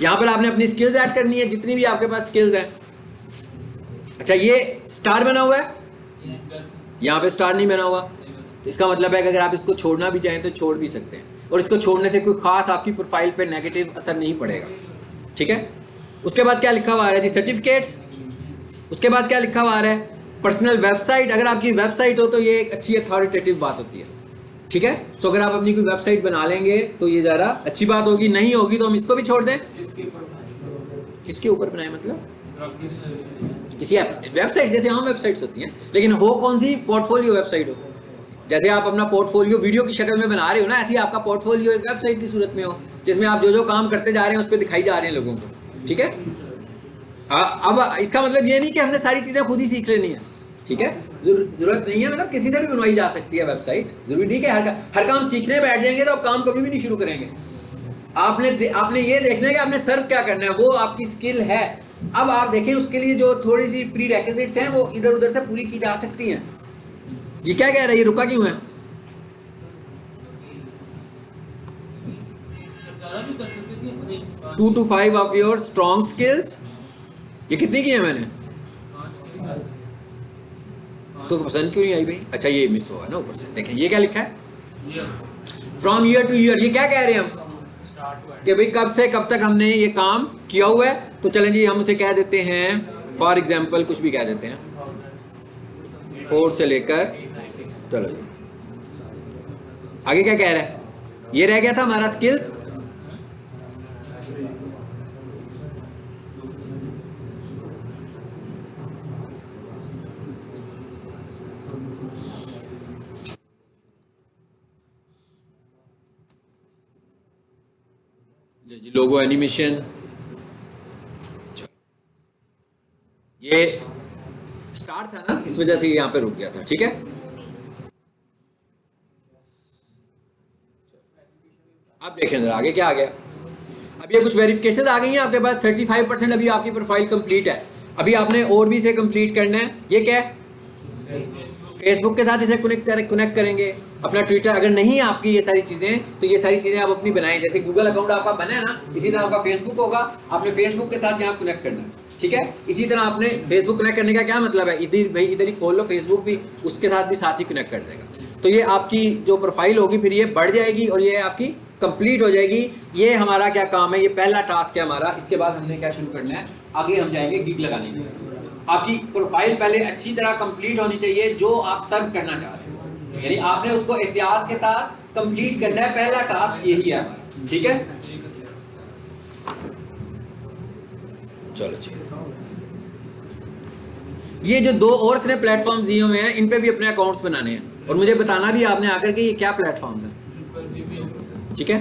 यहाँ पर आपने अपनी स्किल्स ऐड करनी है, जितनी भी आपके पास स्किल्स है। अच्छा ये स्टार बना हुआ है, यहाँ पे स्टार नहीं बना हुआ, तो इसका मतलब है कि अगर आप इसको छोड़ना भी चाहें तो छोड़ भी सकते हैं, और इसको छोड़ने से कोई खास आपकी प्रोफाइल पे नेगेटिव असर नहीं पड़ेगा। ठीक है, उसके बाद क्या लिखा हुआ आ रहा है जी, सर्टिफिकेट्स। उसके बाद क्या लिखा हुआ आ रहा है, पर्सनल वेबसाइट। अगर आपकी वेबसाइट हो तो ये एक अच्छी अथॉरिटेटिव बात होती है। ठीक है, तो अगर आप अपनी कोई वेबसाइट बना लेंगे तो ये ज़्यादा अच्छी बात होगी, नहीं होगी तो हम इसको भी छोड़ दें। किसके ऊपर बनाए, मतलब किसी वेबसाइट, जैसे हम वेबसाइट्स होती हैं, लेकिन हो कौन सी, पोर्टफोलियो वेबसाइट हो। जैसे आप अपना पोर्टफोलियो वीडियो की शक्ल में बना रहे हो ना, ऐसे ही आपका पोर्टफोलियो एक वेबसाइट की सूरत में हो, जिसमें आप जो जो काम करते जा रहे हैं उस पर दिखाई जा रहे हैं लोगों को। ठीक है, अब इसका मतलब ये नहीं कि हमने सारी चीज़ें खुद ही सीख लेनी है। ठीक है, जरूरत नहीं है, मतलब किसी से भी बनवाई जा सकती है वेबसाइट। जरूरी नहीं कि हर काम सीखने बैठ जाएंगे तो आप काम कभी भी नहीं शुरू करेंगे। आपने ये देखना है कि आपने सर्व क्या करना है, वो आपकी स्किल है। अब आप देखें उसके लिए जो थोड़ी सी प्री रेक्विजिट्स हैं वो इधर उधर से पूरी की जा सकती हैं। जी क्या कह रहा है, ये रुका क्यों है? 2 to 5 of your strong skills, ये कितनी की है मैंने? उसको पसंद क्यों नहीं आई भाई? अच्छा ये मिस हुआ ना ऊपर से, देखें ये क्या लिखा है, फ्रॉम ईयर टू ईयर। ये क्या कह रहे हैं हम कि भाई कब से कब तक हमने ये काम किया हुआ है। तो चलें जी हम उसे कह देते हैं, फॉर एग्जाम्पल कुछ भी कह देते हैं, 4 से लेकर, चलो जी आगे क्या कह रहा है, ये रह गया था हमारा स्किल्स। लोगो एनिमेशन, ये स्टार्ट था ना, इस वजह से यहाँ पे रुक गया था। ठीक है, अब देखें जरा आगे क्या आ गया। अब ये कुछ वेरिफिकेशन आ गई हैं आपके पास। 35% अभी आपकी प्रोफाइल कंप्लीट है। अभी आपने और भी इसे कंप्लीट करना है। ये क्या है, फेसबुक के साथ इसे कनेक्ट करेंगे, अपना ट्विटर। अगर नहीं है आपकी ये सारी चीज़ें, तो ये सारी चीज़ें आप अपनी बनाएं। जैसे गूगल अकाउंट आपका बना है ना, इसी तरह आपका फेसबुक होगा, आपने फेसबुक के साथ यहाँ कनेक्ट करना है। ठीक है, इसी तरह आपने फेसबुक कनेक्ट करने का क्या मतलब है, इधर भाई इधर ही खोल लो फेसबुक भी, उसके साथ भी साथ ही कनेक्ट कर देगा। तो ये आपकी जो प्रोफाइल होगी फिर ये बढ़ जाएगी और ये आपकी कंप्लीट हो जाएगी। ये हमारा क्या काम है, ये पहला टास्क है हमारा। इसके बाद हमने क्या शुरू करना है, आगे हम जाएंगे गिग लगाने के लिए। आपकी प्रोफाइल पहले अच्छी तरह कंप्लीट होनी चाहिए, जो आप सर्व करना चाह रहे हो, यानी आपने उसको एहतियात के साथ कंप्लीट करना है। पहला टास्क यही है हमारा। ठीक है, चलो ठीक। ये जो दो और इसने प्लेटफॉर्म्स दिए हुए हैं, इन पे भी अपने अकाउंट्स बनाने हैं और मुझे बताना भी आपने आकर के ये क्या प्लेटफॉर्म्स हैं। ठीक है,